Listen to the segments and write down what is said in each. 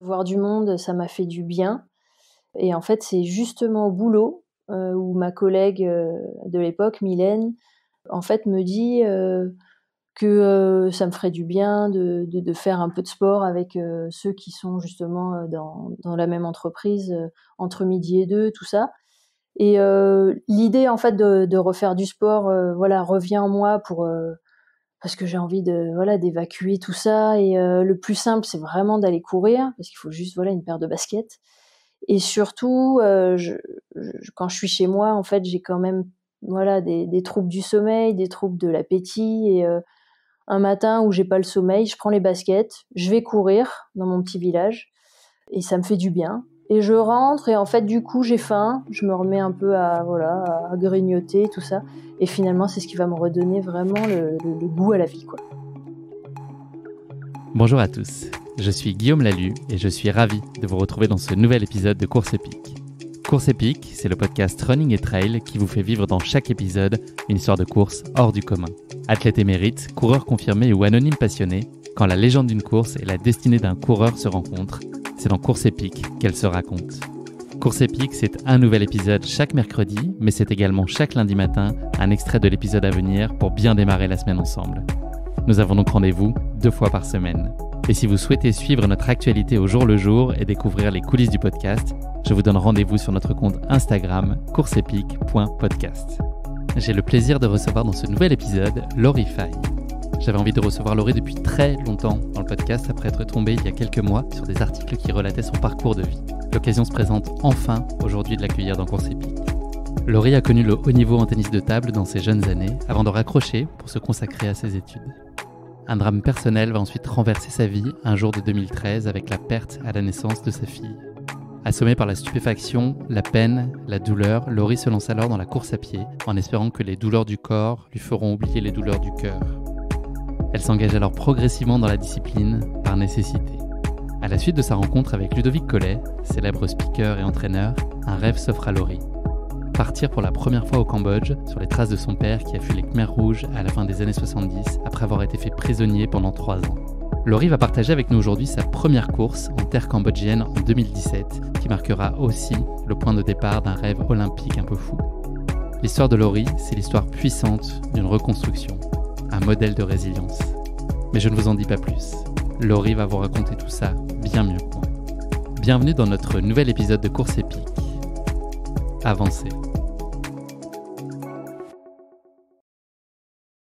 Voir du monde, ça m'a fait du bien et en fait, c'est justement au boulot, où ma collègue, de l'époque, Mylène, en fait, me dit, que, ça me ferait du bien de faire un peu de sport avec, ceux qui sont justement, dans la même entreprise, entre midi et 2, tout ça et l'idée, en fait, de refaire du sport, voilà, revient en moi parce que j'ai envie d'évacuer tout ça et le plus simple, c'est vraiment d'aller courir parce qu'il faut juste, voilà, une paire de baskets et surtout, quand je suis chez moi, en fait, j'ai quand même, voilà, des troubles du sommeil, des troubles de l'appétit et un matin où j'ai pas le sommeil, je prends les baskets, je vais courir dans mon petit village et ça me fait du bien et je rentre et en fait, du coup, j'ai faim, je me remets un peu à grignoter, tout ça et finalement, c'est ce qui va me redonner vraiment le goût à la vie, quoi. Bonjour à tous, je suis Guillaume Lalu et je suis ravi de vous retrouver dans ce nouvel épisode de Course Épique. Course Épique, c'est le podcast Running et Trail qui vous fait vivre dans chaque épisode une histoire de course hors du commun. Athlète émérite, coureur confirmé ou anonyme passionné, quand la légende d'une course et la destinée d'un coureur se rencontrent, c'est dans Course Épique qu'elle se raconte. Course Épique, c'est un nouvel épisode chaque mercredi, mais c'est également chaque lundi matin un extrait de l'épisode à venir pour bien démarrer la semaine ensemble. Nous avons donc rendez-vous 2 fois par semaine. Et si vous souhaitez suivre notre actualité au jour le jour et découvrir les coulisses du podcast, je vous donne rendez-vous sur notre compte Instagram courseepique.podcast. J'ai le plaisir de recevoir dans ce nouvel épisode Laurie Faye. J'avais envie de recevoir Laurie depuis très longtemps dans le podcast après être tombé il y a quelques mois sur des articles qui relataient son parcours de vie. L'occasion se présente enfin aujourd'hui de l'accueillir dans Course Épique. Laurie a connu le haut niveau en tennis de table dans ses jeunes années avant de raccrocher pour se consacrer à ses études. Un drame personnel va ensuite renverser sa vie un jour de 2013 avec la perte à la naissance de sa fille. Assommée par la stupéfaction, la peine, la douleur, Laurie se lance alors dans la course à pied en espérant que les douleurs du corps lui feront oublier les douleurs du cœur. Elle s'engage alors progressivement dans la discipline par nécessité. À la suite de sa rencontre avec Ludovic Collet, célèbre speaker et entraîneur, un rêve s'offre à Laurie. Partir pour la première fois au Cambodge, sur les traces de son père qui a fui les Khmers rouges à la fin des années 70 après avoir été fait prisonnier pendant 3 ans. Laurie va partager avec nous aujourd'hui sa première course en terre cambodgienne en 2017, qui marquera aussi le point de départ d'un rêve olympique un peu fou. L'histoire de Laurie, c'est l'histoire puissante d'une reconstruction, un modèle de résilience. Mais je ne vous en dis pas plus. Laurie va vous raconter tout ça bien mieux que moi. Bienvenue dans notre nouvel épisode de Course Épique. Avancez.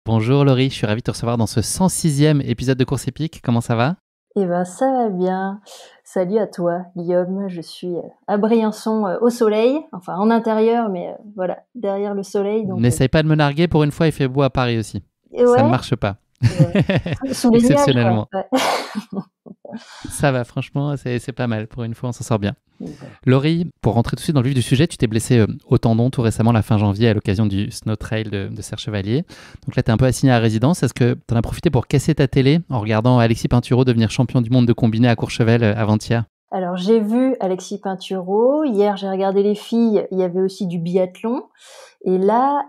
Bonjour Laurie, je suis ravi de te recevoir dans ce 106e épisode de Course Épique. Comment ça va ? Eh ben, ça va bien. Salut à toi, Guillaume. Je suis à Briançon, au soleil, enfin en intérieur, mais voilà, derrière le soleil. Donc, n'essaye pas de me narguer, pour une fois il fait beau à Paris aussi. ouais, ça ne marche pas. Sous les nuages, exceptionnellement. ouais. Ça va, franchement, c'est pas mal. Pour une fois, on s'en sort bien. Ouais. Laurie, pour rentrer tout de suite dans le vif du sujet, tu t'es blessé au tendon tout récemment, la fin janvier, à l'occasion du Snow Trail de Serre-Chevalier. Donc là, tu es un peu assigné à résidence. Est-ce que tu en as profité pour casser ta télé en regardant Alexis Pinturault devenir champion du monde de combiné à Courchevel avant-hier ? Alors, j'ai vu Alexis Pinturault. Hier, j'ai regardé les filles. Il y avait aussi du biathlon. Et là...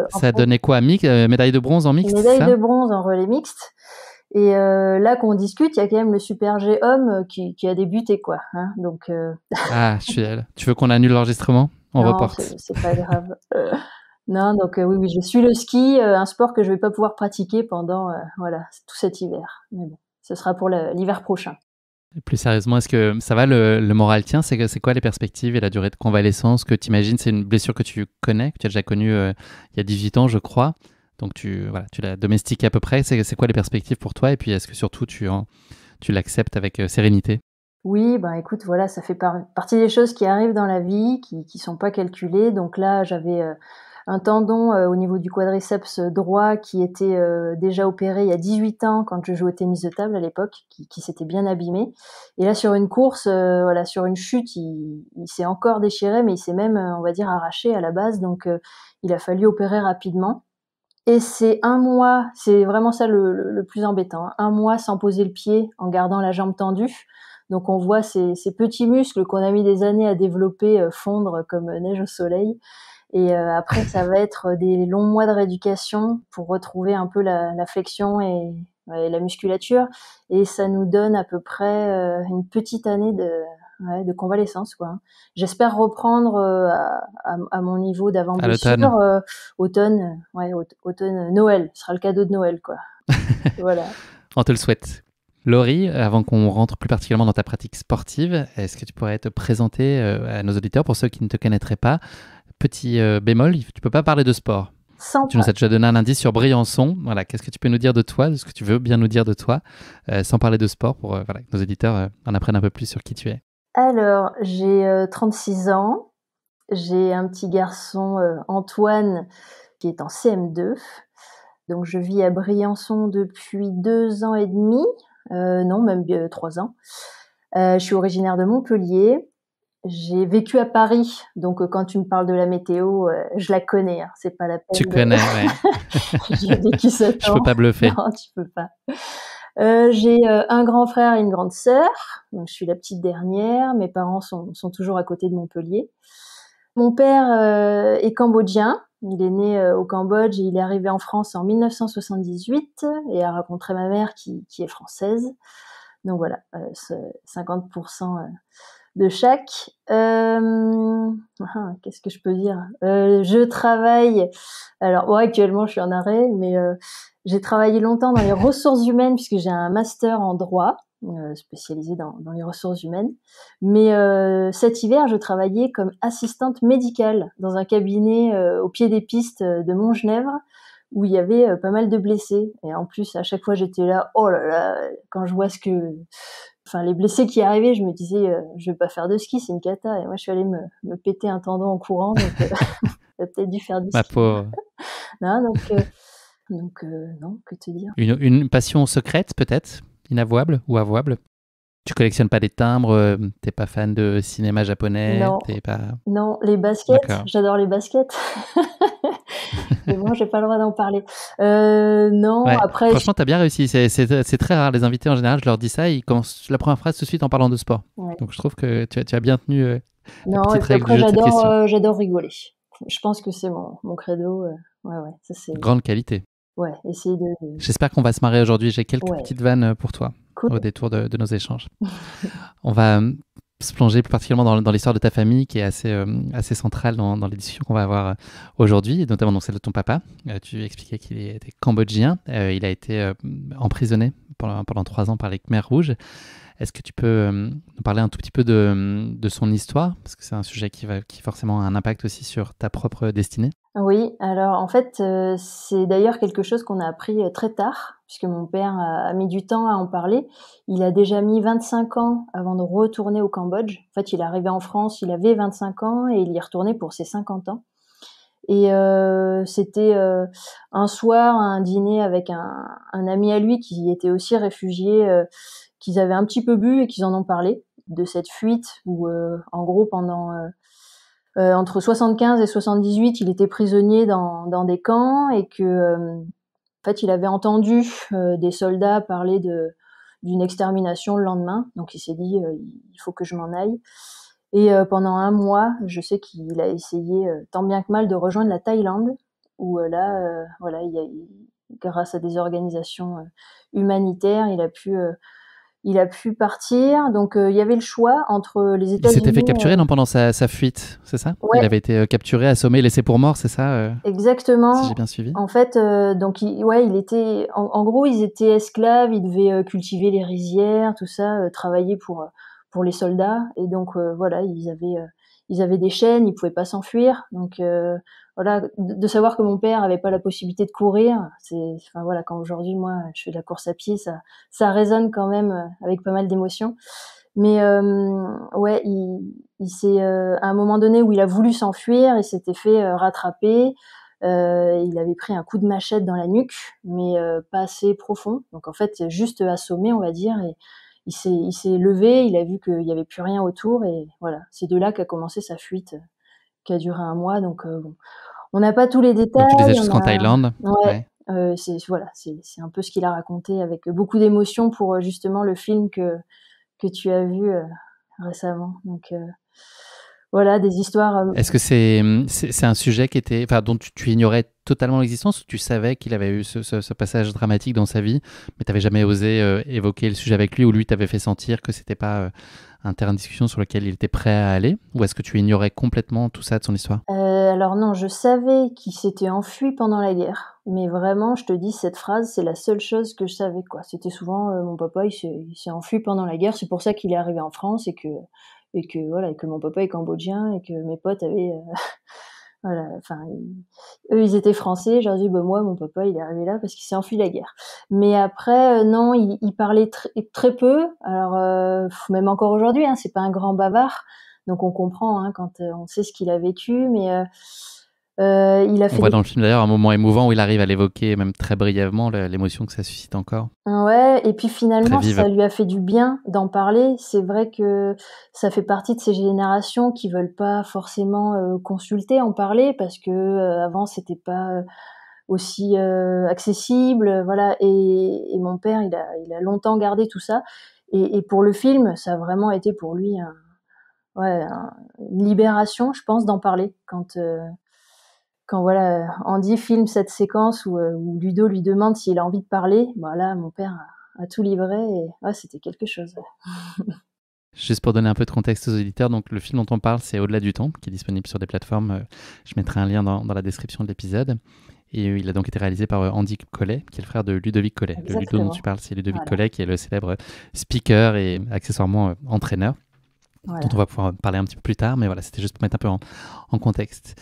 ça donnait quoi ? Médaille de bronze en mixte ? Médaille de bronze en relais mixte. Et là qu'on discute, il y a quand même le Super G homme qui a débuté, quoi. Hein, donc, Ah, tu veux qu'on annule l'enregistrement ? On reporte. C'est pas grave. Non, donc oui, je suis le ski, un sport que je vais pas pouvoir pratiquer pendant tout cet hiver. Mais bon, ce sera pour l'hiver prochain. Et plus sérieusement, est-ce que ça va, le moral tient ? C'est quoi les perspectives et la durée de convalescence que tu imagines ? C'est une blessure que tu connais, que tu as déjà connue il y a 18 ans, je crois. Donc tu l'as domestiqué à peu près. C'est quoi les perspectives pour toi ? Et puis est-ce que surtout tu l'acceptes avec sérénité ? Oui, écoute, voilà, ça fait partie des choses qui arrivent dans la vie, qui sont pas calculées. Donc là, j'avais un tendon au niveau du quadriceps droit qui était déjà opéré il y a 18 ans quand je jouais au tennis de table à l'époque, qui s'était bien abîmé. Et là, sur une course, sur une chute, il s'est encore déchiré, mais il s'est même, on va dire, arraché à la base. Donc il a fallu opérer rapidement. Et c'est 1 mois, c'est vraiment ça le plus embêtant, hein, 1 mois sans poser le pied, en gardant la jambe tendue. Donc on voit ces petits muscles qu'on a mis des années à développer fondre comme neige au soleil. Et après, ça va être des longs mois de rééducation pour retrouver un peu la flexion et et la musculature, et ça nous donne à peu près une petite année de convalescence, quoi. J'espère reprendre à mon niveau d'avant À blessure l'automne. automne, automne, Noël, ce sera le cadeau de Noël, quoi. Voilà. On te le souhaite. Laurie, avant qu'on rentre plus particulièrement dans ta pratique sportive, est-ce que tu pourrais te présenter à nos auditeurs pour ceux qui ne te connaîtraient pas? Petit bémol, tu peux pas parler de sport. Tu nous as déjà donné un indice sur Briançon. Voilà, qu'est-ce que tu peux nous dire de toi, de ce que tu veux bien nous dire de toi, sans parler de sport, pour que nos auditeurs en apprennent un peu plus sur qui tu es. Alors, j'ai 36 ans. J'ai un petit garçon, Antoine, qui est en CM2. Donc je vis à Briançon depuis 2 ans et demi, non même 3 ans. Je suis originaire de Montpellier. J'ai vécu à Paris, donc quand tu me parles de la météo, je la connais, hein, c'est pas la peine Tu connais, ouais. J'ai vécu 7 ans. Je peux pas bluffer. Non, tu peux pas. J'ai un grand frère et une grande sœur, donc je suis la petite dernière. Mes parents sont toujours à côté de Montpellier. Mon père est cambodgien. Il est né au Cambodge et il est arrivé en France en 1978 et a rencontré ma mère qui est française. Donc voilà, 50% de chaque. Qu'est-ce que je peux dire? Je travaille. Alors, ouais, actuellement, je suis en arrêt, mais j'ai travaillé longtemps dans les ressources humaines puisque j'ai un master en droit spécialisé dans les ressources humaines. Mais cet hiver, je travaillais comme assistante médicale dans un cabinet au pied des pistes de Montgenèvre où il y avait pas mal de blessés. Et en plus, à chaque fois, j'étais là, oh là là, quand je vois les blessés qui arrivaient, je me disais, je vais pas faire de ski, c'est une cata. Et moi, je suis allée me péter un tendon en courant, donc j'ai peut-être dû faire du Ma ski. pauvre. Non, donc non, que te dire. Une passion secrète, peut-être, inavouable ou avouable? Tu collectionnes pas des timbres, t'es pas fan de cinéma japonais, Non, t'es pas... non, les baskets, D'accord. j'adore les baskets. Mais bon, j'ai pas le droit d'en parler. Non, Ouais. après. Franchement, t'as bien réussi. C'est très rare. Les invités, en général, je leur dis ça, ils commencent la première phrase tout de suite en parlant de sport. Ouais. Donc, je trouve que tu as bien tenu la Non, et petite puis règle du après, jeu de cette question. j'adore rigoler. Je pense que c'est mon credo. Ouais, ça c'est. Grande qualité. Ouais, essayer de. J'espère qu'on va se marrer aujourd'hui. J'ai quelques Ouais, petites vannes pour toi cool. au détour de nos échanges. On va se plonger plus particulièrement dans l'histoire de ta famille qui est assez centrale dans les discussions qu'on va avoir aujourd'hui, et notamment dans celle de ton papa. Tu expliquais qu'il était cambodgien. Il a été emprisonné pendant 3 ans par les Khmers rouges. Est-ce que tu peux nous parler un tout petit peu de son histoire? Parce que c'est un sujet qui forcément a un impact aussi sur ta propre destinée. Oui, alors en fait, c'est d'ailleurs quelque chose qu'on a appris très tard, puisque mon père a mis du temps à en parler. Il a déjà mis 25 ans avant de retourner au Cambodge. En fait, il est arrivé en France, il avait 25 ans et il y est retourné pour ses 50 ans. Et c'était un soir, un dîner avec un ami à lui qui était aussi réfugié, qu'ils avaient un petit peu bu et qu'ils en ont parlé de cette fuite où, en gros, pendant entre 75 et 78, il était prisonnier dans des camps et que, en fait, il avait entendu des soldats parler d'une extermination le lendemain. Donc, il s'est dit, il faut que je m'en aille. Et pendant 1 mois, je sais qu'il a essayé tant bien que mal de rejoindre la Thaïlande, où là, voilà, grâce à des organisations humanitaires, il a pu partir. Donc il y avait le choix entre les Il s'était fait États-Unis. capturer pendant sa fuite, c'est ça? Ouais. Il avait été capturé, assommé, laissé pour mort, c'est ça? Exactement. Si j'ai bien suivi. En fait, donc il était en gros, ils étaient esclaves, ils devaient cultiver les rizières, tout ça, travailler pour les soldats. Et donc voilà, ils avaient des chaînes, ils pouvaient pas s'enfuir. Donc voilà, de savoir que mon père avait pas la possibilité de courir, enfin voilà, quand aujourd'hui moi je fais de la course à pied, ça résonne quand même avec pas mal d'émotions. Mais ouais, il s'est à un moment donné où il a voulu s'enfuir, il s'était fait rattraper. Il avait pris un coup de machette dans la nuque, mais pas assez profond. Donc en fait, juste assommé, on va dire. Et il s'est levé, il a vu qu'il y avait plus rien autour, et voilà. C'est de là qu'a commencé sa fuite, qui a duré 1 mois. Donc bon, on n'a pas tous les détails. Donc tu disais jusqu'en Thaïlande. Ouais. C'est un peu ce qu'il a raconté avec beaucoup d'émotion pour justement le film que tu as vu récemment. Donc voilà, des histoires. Est-ce que c'est un sujet qui était, enfin, dont tu ignorais totalement l'existence, ou tu savais qu'il avait eu ce passage dramatique dans sa vie, mais tu n'avais jamais osé évoquer le sujet avec lui, ou lui t'avait fait sentir que c'était pas un terrain de discussion sur lequel il était prêt à aller, ou est-ce que tu ignorais complètement tout ça de son histoire? Alors non, je savais qu'il s'était enfui pendant la guerre, mais vraiment, je te dis, cette phrase, c'est la seule chose que je savais, quoi. C'était souvent, mon papa, il s'est enfui pendant la guerre, c'est pour ça qu'il est arrivé en France et que voilà, et que mon papa est cambodgien et que mes potes avaient, voilà, enfin, eux, ils étaient français. Je leur dis: «Bah, moi, mon papa, il est arrivé là parce qu'il s'est enfui de la guerre». Mais après, non, il parlait très peu. Alors, même encore aujourd'hui, hein, c'est pas un grand bavard, donc on comprend, hein, quand, on sait ce qu'il a vécu, mais, il a On fait voit des dans le film d'ailleurs un moment émouvant où il arrive à l'évoquer, même très brièvement, l'émotion que ça suscite encore. ouais, et puis Très finalement, vive. ça lui a fait du bien d'en parler. C'est vrai que ça fait partie de ces générations qui veulent pas forcément, consulter, en parler parce que, avant c'était pas, aussi, accessible, voilà, et mon père, il a longtemps gardé tout ça, et pour le film, ça a vraiment été pour lui ouais, une libération, je pense, d'en parler. Quand voilà, Andy filme cette séquence où Ludo lui demande s'il a envie de parler, bah là, mon père a tout livré et ouais, c'était quelque chose. Juste pour donner un peu de contexte aux auditeurs, donc le film dont on parle, c'est Au-delà du temps, qui est disponible sur des plateformes. Je mettrai un lien dans la description de l'épisode. Et il a donc été réalisé par Andy Collet, qui est le frère de Ludovic Collet. Le Ludo dont tu Exactement. parles, c'est Ludovic Voilà, Collet, qui est le célèbre speaker et accessoirement entraîneur, dont on voilà. va pouvoir parler un petit peu plus tard. Mais voilà, c'était juste pour mettre un peu en contexte.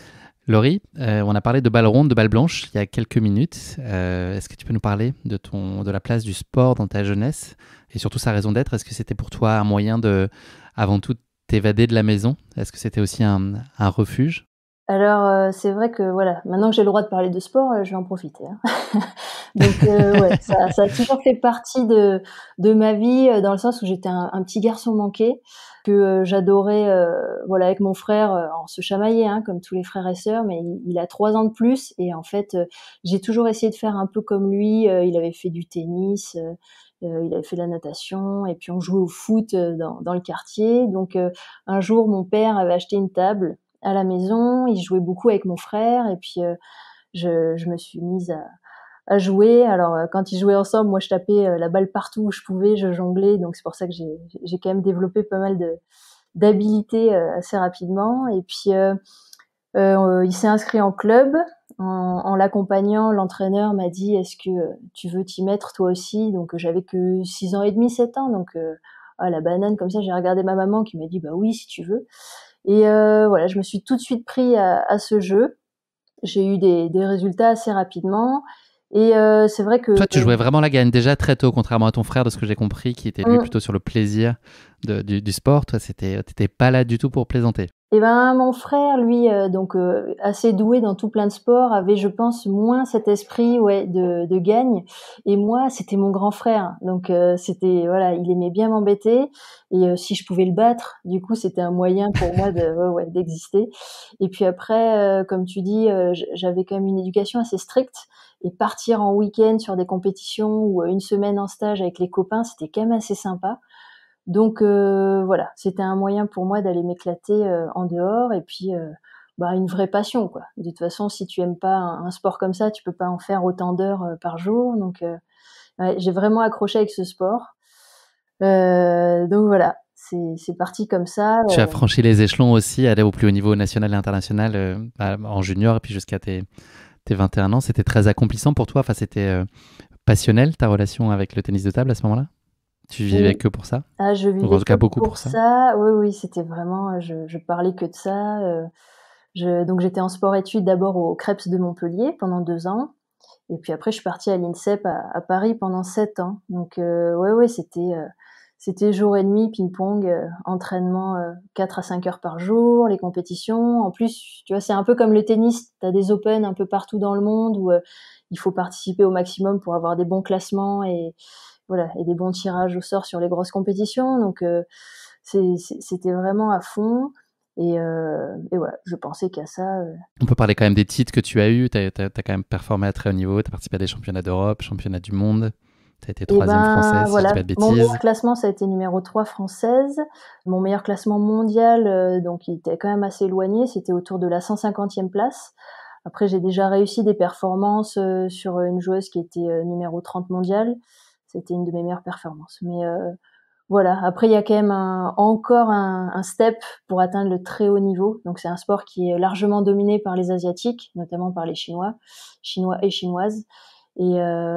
Laurie, on a parlé de balle ronde, de balle blanche il y a quelques minutes. Est-ce que tu peux nous parler de la place du sport dans ta jeunesse et surtout sa raison d'être? Est-ce que c'était pour toi un moyen de, avant tout, t'évader de la maison? Est-ce que c'était aussi un refuge? Alors, c'est vrai que voilà, maintenant que j'ai le droit de parler de sport, je vais en profiter, hein. Donc, ouais, ça a toujours fait partie de ma vie, dans le sens où j'étais un petit garçon manqué que, j'adorais, voilà, avec mon frère, on se chamaillait, hein, comme tous les frères et sœurs, mais il a 3 ans de plus et en fait, j'ai toujours essayé de faire un peu comme lui. Il avait fait du tennis, il avait fait de la natation et puis on jouait au foot, dans le quartier. Donc, un jour, mon père avait acheté une table à la maison, il jouait beaucoup avec mon frère et puis, je me suis mise à jouer. Alors, quand ils jouaient ensemble, moi je tapais, la balle partout où je pouvais, je jonglais, donc c'est pour ça que j'ai quand même développé pas mal d'habilités, assez rapidement. Et puis, il s'est inscrit en club. En l'accompagnant, l'entraîneur m'a dit: «Est-ce que, tu veux t'y mettre toi aussi?» Donc, j'avais que 6 ans et demi, 7 ans, donc, ah la banane comme ça, j'ai regardé ma maman qui m'a dit: «Bah oui, si tu veux». Et voilà, je me suis tout de suite pris à ce jeu. J'ai eu des résultats assez rapidement et c'est vrai que Toi, tu jouais vraiment la gagne déjà très tôt, contrairement à ton frère, de ce que j'ai compris, qui était lui mmh, plutôt sur le plaisir du sport. Toi, t'étais pas là du tout pour plaisanter. et ben, mon frère lui, donc assez doué dans tout plein de sports, avait, je pense, moins cet esprit, ouais, de gagne, et moi, c'était mon grand frère. Donc c'était voilà, il aimait bien m'embêter et si je pouvais le battre, du coup, c'était un moyen pour moi de ouais, ouais, d'exister. Et puis après, comme tu dis, j'avais quand même une éducation assez stricte et partir en week-end sur des compétitions ou, une semaine en stage avec les copains, c'était quand même assez sympa. Donc voilà, c'était un moyen pour moi d'aller m'éclater, en dehors et puis, bah, une vraie passion, quoi. De toute façon, si tu aimes pas un sport comme ça, tu peux pas en faire autant d'heures, par jour. Donc ouais, j'ai vraiment accroché avec ce sport. Donc voilà, c'est parti comme ça, Tu as franchi les échelons aussi, aller au plus haut niveau national et international en junior et puis jusqu'à tes 21 ans. C'était très accomplissant pour toi. Enfin, c'était passionnel ta relation avec le tennis de table à ce moment-là? Tu vivais oui. que pour ça? Ah, je Ou en vivais tout que cas beaucoup pour pour ça? ça. Oui, oui, c'était vraiment, je parlais que de ça. Donc j'étais en sport-études d'abord au Crêpes de Montpellier pendant 2 ans. Et puis après, je suis partie à l'INSEP à Paris pendant 7 ans. Donc, ouais, ouais, c'était jour et nuit, ping-pong, entraînement, 4 à 5 heures par jour, les compétitions. En plus, tu vois, c'est un peu comme le tennis. Tu as des open un peu partout dans le monde où il faut participer au maximum pour avoir des bons classements et voilà, et des bons tirages au sort sur les grosses compétitions. Donc, c'était vraiment à fond. Et voilà, je pensais qu'à ça. On peut parler quand même des titres que tu as eus. Tu as quand même performé à très haut niveau. Tu as participé à des championnats d'Europe, championnats du monde. Tu as été Et 3e française, si je dis voilà, pas de mon bêtises. meilleur classement, ça a été numéro 3 française. Mon meilleur classement mondial, donc il était quand même assez éloigné, c'était autour de la 150e place. Après, j'ai déjà réussi des performances sur une joueuse qui était numéro 30 mondiale. C'était une de mes meilleures performances. Mais voilà, après, il y a quand même encore un step pour atteindre le très haut niveau. Donc, c'est un sport qui est largement dominé par les Asiatiques, notamment par les Chinois et Chinoises. Et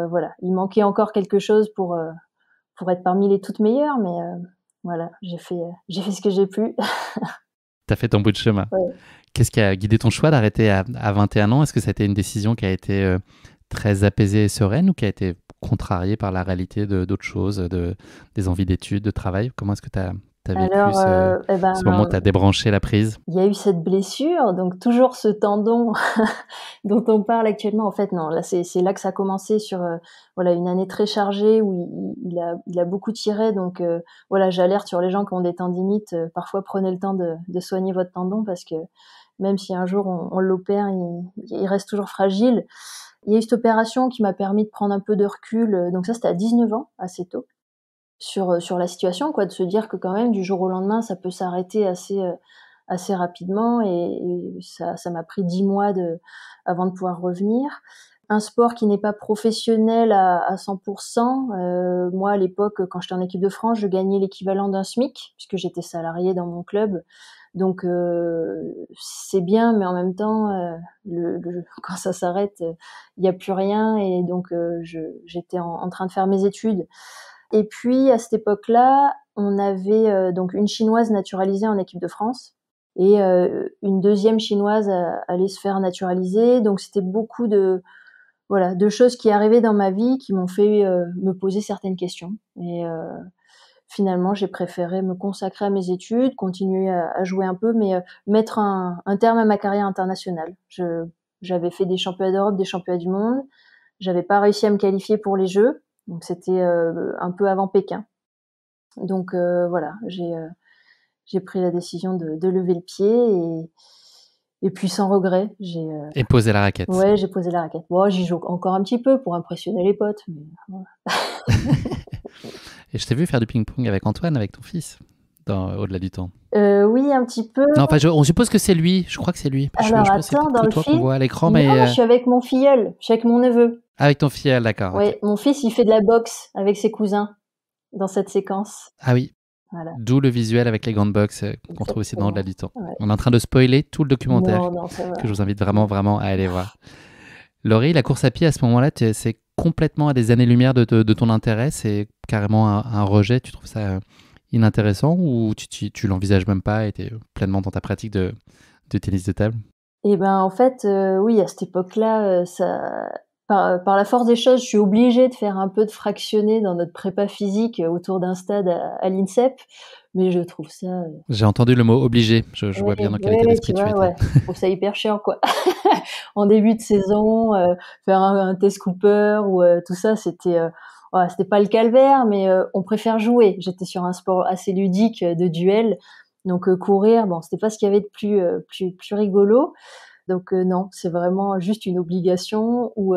voilà, il manquait encore quelque chose pour être parmi les toutes meilleures, mais voilà, j'ai fait ce que j'ai pu. Tu as fait ton bout de chemin. Ouais. Qu'est-ce qui a guidé ton choix d'arrêter à 21 ans? Est-ce que ça a été une décision qui a été très apaisée et sereine ou qui a été contrariée par la réalité d'autres choses, des envies d'études, de travail? Comment est-ce que tu as vécu Alors, ce moment où tu as débranché la prise? il y a eu cette blessure, donc toujours ce tendon dont on parle actuellement. En fait, non, là, c'est là que ça a commencé sur voilà, une année très chargée où il a beaucoup tiré. Donc voilà, j'alerte sur les gens qui ont des tendinites. Parfois, prenez le temps de soigner votre tendon parce que même si un jour on l'opère, il reste toujours fragile. Il y a eu cette opération qui m'a permis de prendre un peu de recul. Donc ça, c'était à 19 ans, assez tôt, sur la situation, quoi, de se dire que quand même, du jour au lendemain, ça peut s'arrêter assez rapidement. Et ça m'a pris 10 mois avant de pouvoir revenir. Un sport qui n'est pas professionnel à 100%. Moi, à l'époque, quand j'étais en équipe de France, je gagnais l'équivalent d'un SMIC, puisque j'étais salariée dans mon club. Donc, c'est bien, mais en même temps, quand ça s'arrête, il n'y a plus rien. Et donc, j'étais en train de faire mes études. Et puis, à cette époque-là, on avait donc une Chinoise naturalisée en équipe de France et une deuxième Chinoise allait se faire naturaliser. Donc, c'était beaucoup de choses qui arrivaient dans ma vie qui m'ont fait me poser certaines questions. Et finalement, j'ai préféré me consacrer à mes études, continuer à jouer un peu, mais mettre un terme à ma carrière internationale. J'avais fait des championnats d'Europe, des championnats du monde. J'avais pas réussi à me qualifier pour les Jeux, donc c'était un peu avant Pékin. Donc voilà, j'ai pris la décision de lever le pied et puis sans regret, Et poser la raquette. Ouais, j'ai posé la raquette. Bon, j'y joue encore un petit peu pour impressionner les potes, mais voilà. Et je t'ai vu faire du ping-pong avec Antoine, avec ton fils, Au-delà du temps. Oui, un petit peu. Non, enfin, on suppose que c'est lui. Je crois que c'est lui. Alors je pense que attends, c'est dans plutôt le toi qu'on film, voit à l'écran, non, mais je suis avec mon filleul, je suis avec mon neveu. avec ton filleul, d'accord. Ouais, Okay. mon fils, il fait de la boxe avec ses cousins dans cette séquence. Ah oui. Voilà. D'où le visuel avec les grandes box qu'on trouve aussi dans Au-delà du temps. Ouais. On est en train de spoiler tout le documentaire Non, ça va. que je vous invite vraiment à aller voir. Laurie, la course à pied à ce moment-là, c'est complètement à des années-lumière de ton intérêt, c'est carrément un rejet, tu trouves ça inintéressant ou tu l'envisages même pas et tu es pleinement dans ta pratique de tennis de table? Eh ben en fait, oui, à cette époque-là, par la force des choses, je suis obligée de faire un peu de fractionné dans notre prépa physique autour d'un stade à l'INSEP, mais je trouve ça... J'ai entendu le mot obligé, je vois bien dans quel état d'esprit tu étais. Ouais. Je trouve ça hyper chiant, quoi. En début de saison, faire un test Cooper ou tout ça, c'était pas le calvaire, mais on préfère jouer. J'étais sur un sport assez ludique de duel, donc courir, bon, c'était pas ce qu'il y avait de plus rigolo. Donc non, c'est vraiment juste une obligation ou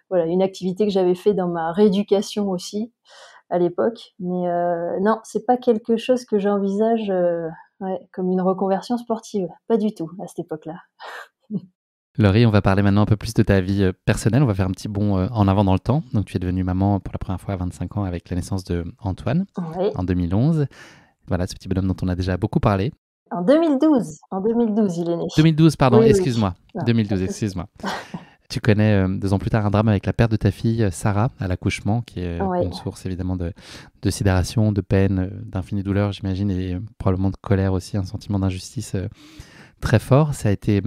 voilà, une activité que j'avais fait dans ma rééducation aussi à l'époque. Mais non, c'est pas quelque chose que j'envisage comme une reconversion sportive. Pas du tout à cette époque-là. Laurie, on va parler maintenant un peu plus de ta vie personnelle. On va faire un petit bond en avant dans le temps. Donc, tu es devenue maman pour la première fois à 25 ans avec la naissance de Antoine en 2011. Voilà, ce petit bonhomme dont on a déjà beaucoup parlé. En 2012, il est né. 2012, pardon, Oui, excuse-moi. Non, 2012, excuse-moi. Tu connais 2 ans plus tard un drame avec la perte de ta fille Sarah à l'accouchement, qui est une source évidemment de sidération, de peine, d'infinie douleur, j'imagine, et probablement de colère aussi, un sentiment d'injustice très fort. Ça a été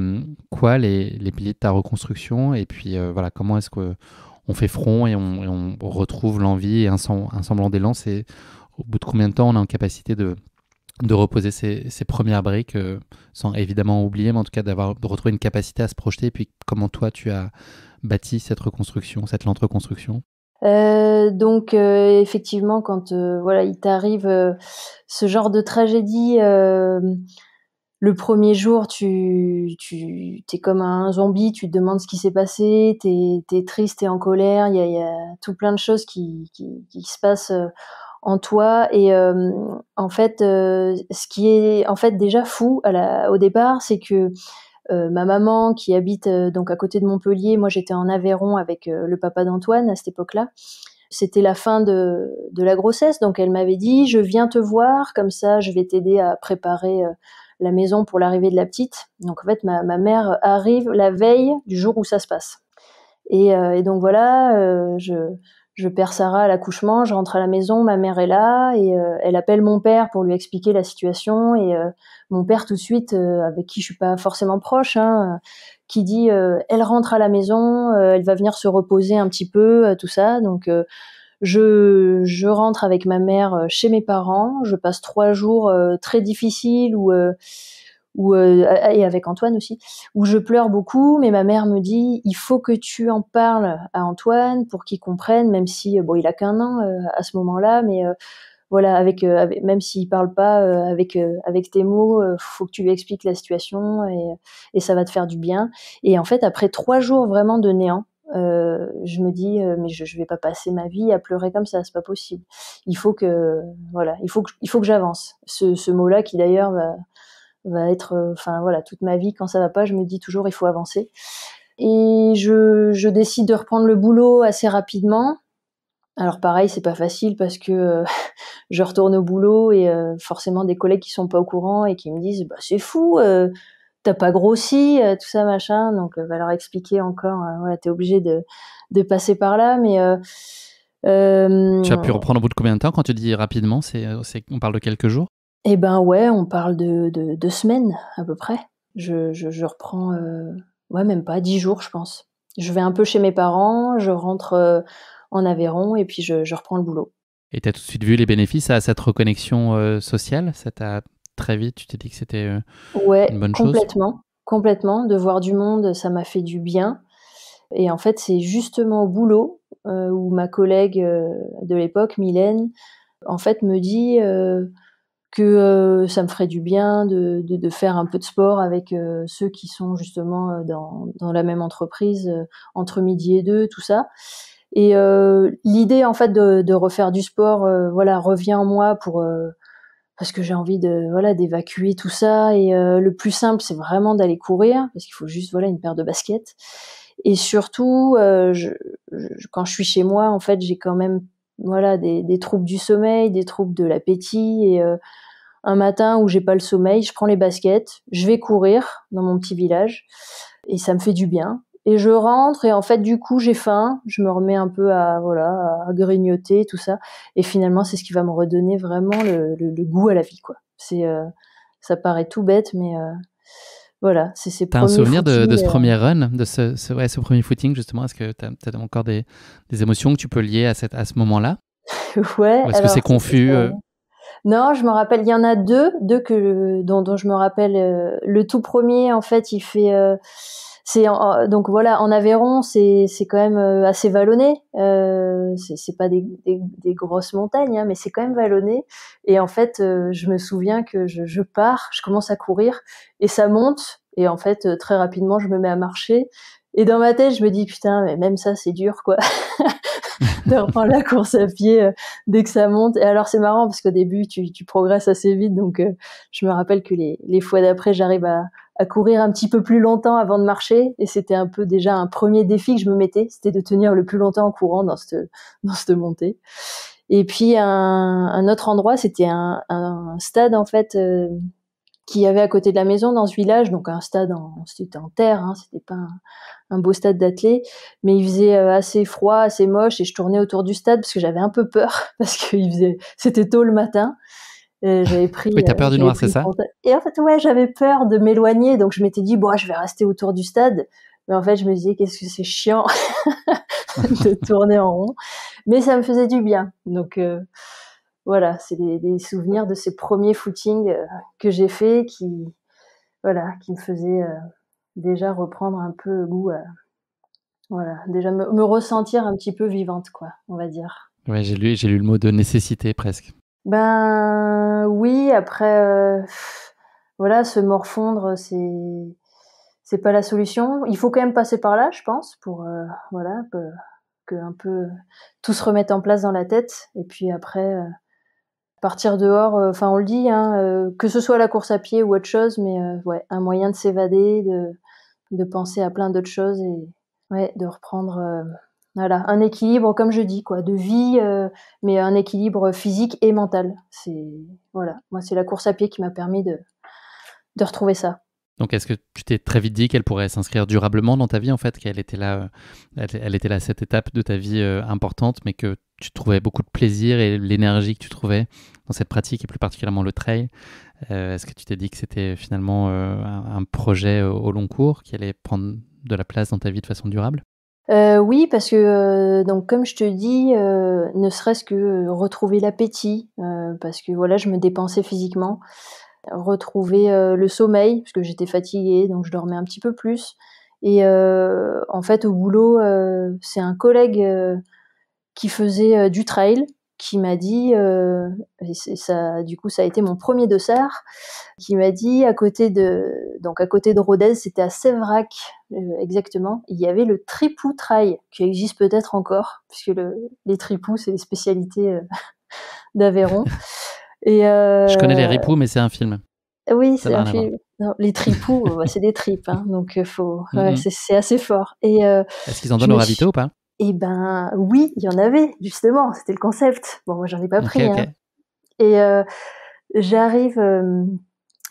quoi les piliers de ta reconstruction? Et puis voilà, comment est-ce qu'on fait front et on retrouve l'envie et un semblant d'élan? C'est au bout de combien de temps on est en capacité de reposer ces premières briques sans évidemment oublier, mais en tout cas de retrouver une capacité à se projeter? Et puis comment toi tu as bâti cette reconstruction, cette lente reconstruction? Donc effectivement, quand voilà, il t'arrive ce genre de tragédie, Le premier jour, t'es comme un zombie, tu te demandes ce qui s'est passé, t'es triste, t'es en colère, il y a tout plein de choses qui se passent en toi. Et en fait, ce qui est en fait déjà fou au départ, c'est que ma maman qui habite donc à côté de Montpellier, moi j'étais en Aveyron avec le papa d'Antoine à cette époque-là. C'était la fin de la grossesse, donc elle m'avait dit je viens te voir, comme ça je vais t'aider à préparer la maison pour l'arrivée de la petite. Donc en fait ma mère arrive la veille du jour où ça se passe. Et donc voilà, je perds Sarah à l'accouchement, je rentre à la maison, ma mère est là et elle appelle mon père pour lui expliquer la situation. Et mon père tout de suite, avec qui je suis pas forcément proche, qui dit elle rentre à la maison, elle va venir se reposer un petit peu, tout ça. Donc je rentre avec ma mère chez mes parents, je passe 3 jours très difficiles et avec Antoine aussi, où je pleure beaucoup, mais ma mère me dit il faut que tu en parles à Antoine pour qu'il comprenne, même si bon il a qu'1 an à ce moment-là, mais voilà même s'il parle pas avec tes mots, faut que tu lui expliques la situation et ça va te faire du bien. Et en fait après 3 jours vraiment de néant, je me dis mais je vais pas passer ma vie à pleurer comme ça, c'est pas possible. Il faut que voilà, il faut que j'avance. Ce mot-là qui d'ailleurs va être, enfin voilà, toute ma vie quand ça va pas, je me dis toujours il faut avancer. Et je décide de reprendre le boulot assez rapidement. Alors pareil, c'est pas facile parce que je retourne au boulot et forcément des collègues qui sont pas au courant et qui me disent bah c'est fou, t'as pas grossi, tout ça machin. Donc va leur expliquer encore, voilà, t'es obligé de passer par là, mais Tu as pu reprendre au bout de combien de temps quand tu dis rapidement? On parle de quelques jours? Eh ben ouais, on parle de 2 semaines à peu près. Je reprends, ouais, même pas 10 jours, je pense. Je vais un peu chez mes parents, je rentre en Aveyron et puis je reprends le boulot. Et tu as tout de suite vu les bénéfices à cette reconnexion sociale? Ça t'a très vite, tu t'es dit que c'était une Ouais, bonne chose? complètement, complètement. De voir du monde, ça m'a fait du bien. Et en fait, c'est justement au boulot où ma collègue de l'époque, Mylène, en fait, me dit que ça me ferait du bien de faire un peu de sport avec ceux qui sont justement dans la même entreprise, entre midi et deux, tout ça. Et l'idée en fait de refaire du sport, voilà, revient en moi parce que j'ai envie voilà, d'évacuer tout ça. Et le plus simple, c'est vraiment d'aller courir parce qu'il faut juste voilà une paire de baskets. Et surtout, quand je suis chez moi, en fait, j'ai quand même voilà des troubles du sommeil, des troubles de l'appétit. Et un matin où j'ai pas le sommeil, je prends les baskets, je vais courir dans mon petit village et ça me fait du bien. Et je rentre et en fait du coup j'ai faim, je me remets un peu à grignoter tout ça et finalement c'est ce qui va me redonner vraiment le goût à la vie quoi. Ça paraît tout bête mais voilà, c'est ces T'as un premiers souvenir de footings. ce premier run, de ce premier footing justement? Est-ce que t'as encore des émotions que tu peux lier à ce moment-là? Ouais, Ou est-ce que c'est alors tu sais confus? non, je me rappelle, il y en a deux dont je me rappelle. Le tout premier, en fait, il fait, donc voilà, en Aveyron, c'est quand même assez vallonné. C'est pas des grosses montagnes, hein, mais c'est quand même vallonné. Et en fait, je me souviens que je pars, je commence à courir et ça monte. Et en fait, très rapidement, je me mets à marcher. Et dans ma tête, je me dis putain, mais même ça, c'est dur, quoi. De reprendre la course à pied dès que ça monte. Et alors c'est marrant parce qu'au début tu progresses assez vite, donc je me rappelle que les fois d'après j'arrive à courir un petit peu plus longtemps avant de marcher, et c'était un peu déjà un premier défi que je me mettais, c'était de tenir le plus longtemps en courant dans cette montée. Et puis un autre endroit, c'était un stade en fait qu'il y avait à côté de la maison dans ce village, donc un stade c'était en terre, hein, c'était pas un beau stade d'athlé, mais il faisait assez froid, assez moche, et je tournais autour du stade parce que j'avais un peu peur parce que c'était tôt le matin. Oui, t'as peur du J'avais noir, pris c'est le ça? contact. Et en fait, ouais, j'avais peur de m'éloigner, donc je m'étais dit bon, je vais rester autour du stade. Mais en fait, je me disais qu'est-ce que c'est chiant de tourner en rond, mais ça me faisait du bien. Donc voilà, c'est des souvenirs de ces premiers footings que j'ai fait qui me faisaient déjà reprendre un peu goût à voilà, déjà me ressentir un petit peu vivante quoi, on va dire. Ouais, j'ai lu le mot de nécessité presque. Ben oui, après voilà, se morfondre, c'est pas la solution. Il faut quand même passer par là, je pense, pour voilà, que un peu tout se remette en place dans la tête. Et puis après, partir dehors. Enfin, on le dit, hein, que ce soit la course à pied ou autre chose, mais ouais, un moyen de s'évader, de penser à plein d'autres choses et ouais, de reprendre. Voilà, un équilibre, comme je dis, quoi, de vie, mais un équilibre physique et mental. C'est voilà, moi, c'est la course à pied qui m'a permis de retrouver ça. Donc, est-ce que tu t'es très vite dit qu'elle pourrait s'inscrire durablement dans ta vie, en fait, qu'elle était là, elle était là à cette étape de ta vie importante, mais que tu trouvais beaucoup de plaisir et l'énergie que tu trouvais dans cette pratique, et plus particulièrement le trail. Est-ce que tu t'es dit que c'était finalement un projet au long cours qui allait prendre de la place dans ta vie de façon durable? Oui, parce que, donc comme je te dis, ne serait-ce que retrouver l'appétit, parce que voilà, je me dépensais physiquement. Retrouver, le sommeil, parce que j'étais fatiguée, donc je dormais un petit peu plus. Et en fait, au boulot, c'est un collègue, qui faisait, du trail, qui m'a dit, et c'est ça, du coup, ça a été mon premier dossard, qui m'a dit à côté de Rodez, c'était à Séverac, exactement, il y avait le Tripou Trail, qui existe peut-être encore, puisque les tripous, c'est les spécialités, d'Aveyron. Et Je connais les ripoux, mais c'est un film. oui, Ça c'est n'a un rien à voir. film. Non, les tripous, bah, c'est des tripes, hein, donc faut ouais, Mhm. c'est assez fort. Et Est-ce qu'ils en je donnent au me ravito suis ou pas? eh ben, oui, il y en avait justement, c'était le concept. Bon, moi, j'en ai pas Ok, pris, hein. ok. Et j'arrive,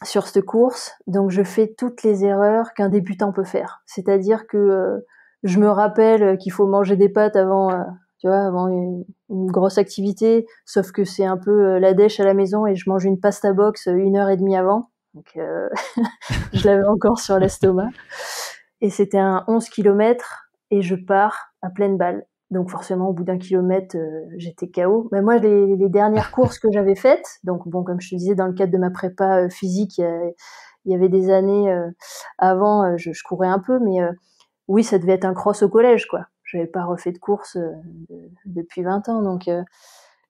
sur cette course, donc je fais toutes les erreurs qu'un débutant peut faire. C'est-à-dire que, je me rappelle qu'il faut manger des pâtes avant, tu vois, avant une grosse activité, sauf que c'est un peu, la dèche à la maison et je mange une pasta box, 1 heure et demie avant. Donc je l'avais encore sur l'estomac. Et c'était un 11 kilomètres et je pars à pleine balle. Donc forcément, au bout d'1 kilomètre, j'étais KO. Mais moi, les dernières courses que j'avais faites, donc bon, comme je te disais, dans le cadre de ma prépa physique, il y avait des années avant, je courais un peu, mais oui, ça devait être un cross au collège, quoi. J'avais pas refait de course depuis 20 ans, donc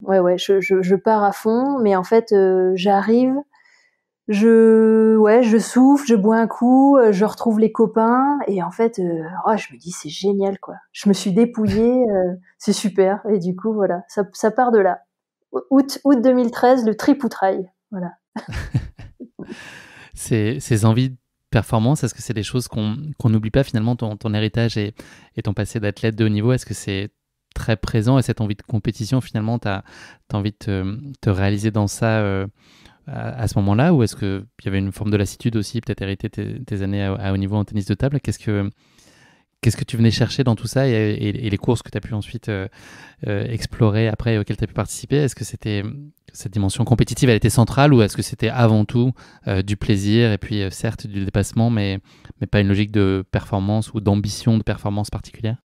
ouais, je pars à fond, mais en fait, j'arrive, je souffle, je bois un coup, je retrouve les copains et en fait, oh, je me dis: «C'est génial, quoi». Je me suis dépouillée, c'est super et du coup, voilà, ça part de là. Août 2013, le Tripou Trail, voilà. Ces envies de performance, est-ce que c'est des choses qu'on n'oublie pas finalement, ton héritage et ton passé d'athlète de haut niveau? Est-ce que c'est très présent et cette envie de compétition, finalement, tu as envie de te réaliser dans ça à ce moment-là? Ou est-ce qu'il y avait une forme de lassitude aussi, peut-être hérité tes années à haut niveau en tennis de table? Qu'est-ce que tu venais chercher dans tout ça et les courses que tu as pu ensuite explorer après, auxquelles tu as pu participer? Est-ce que c'était cette dimension compétitive, elle était centrale ou est-ce que c'était avant tout du plaisir et puis certes du dépassement, mais pas une logique de performance ou d'ambition de performance particulière?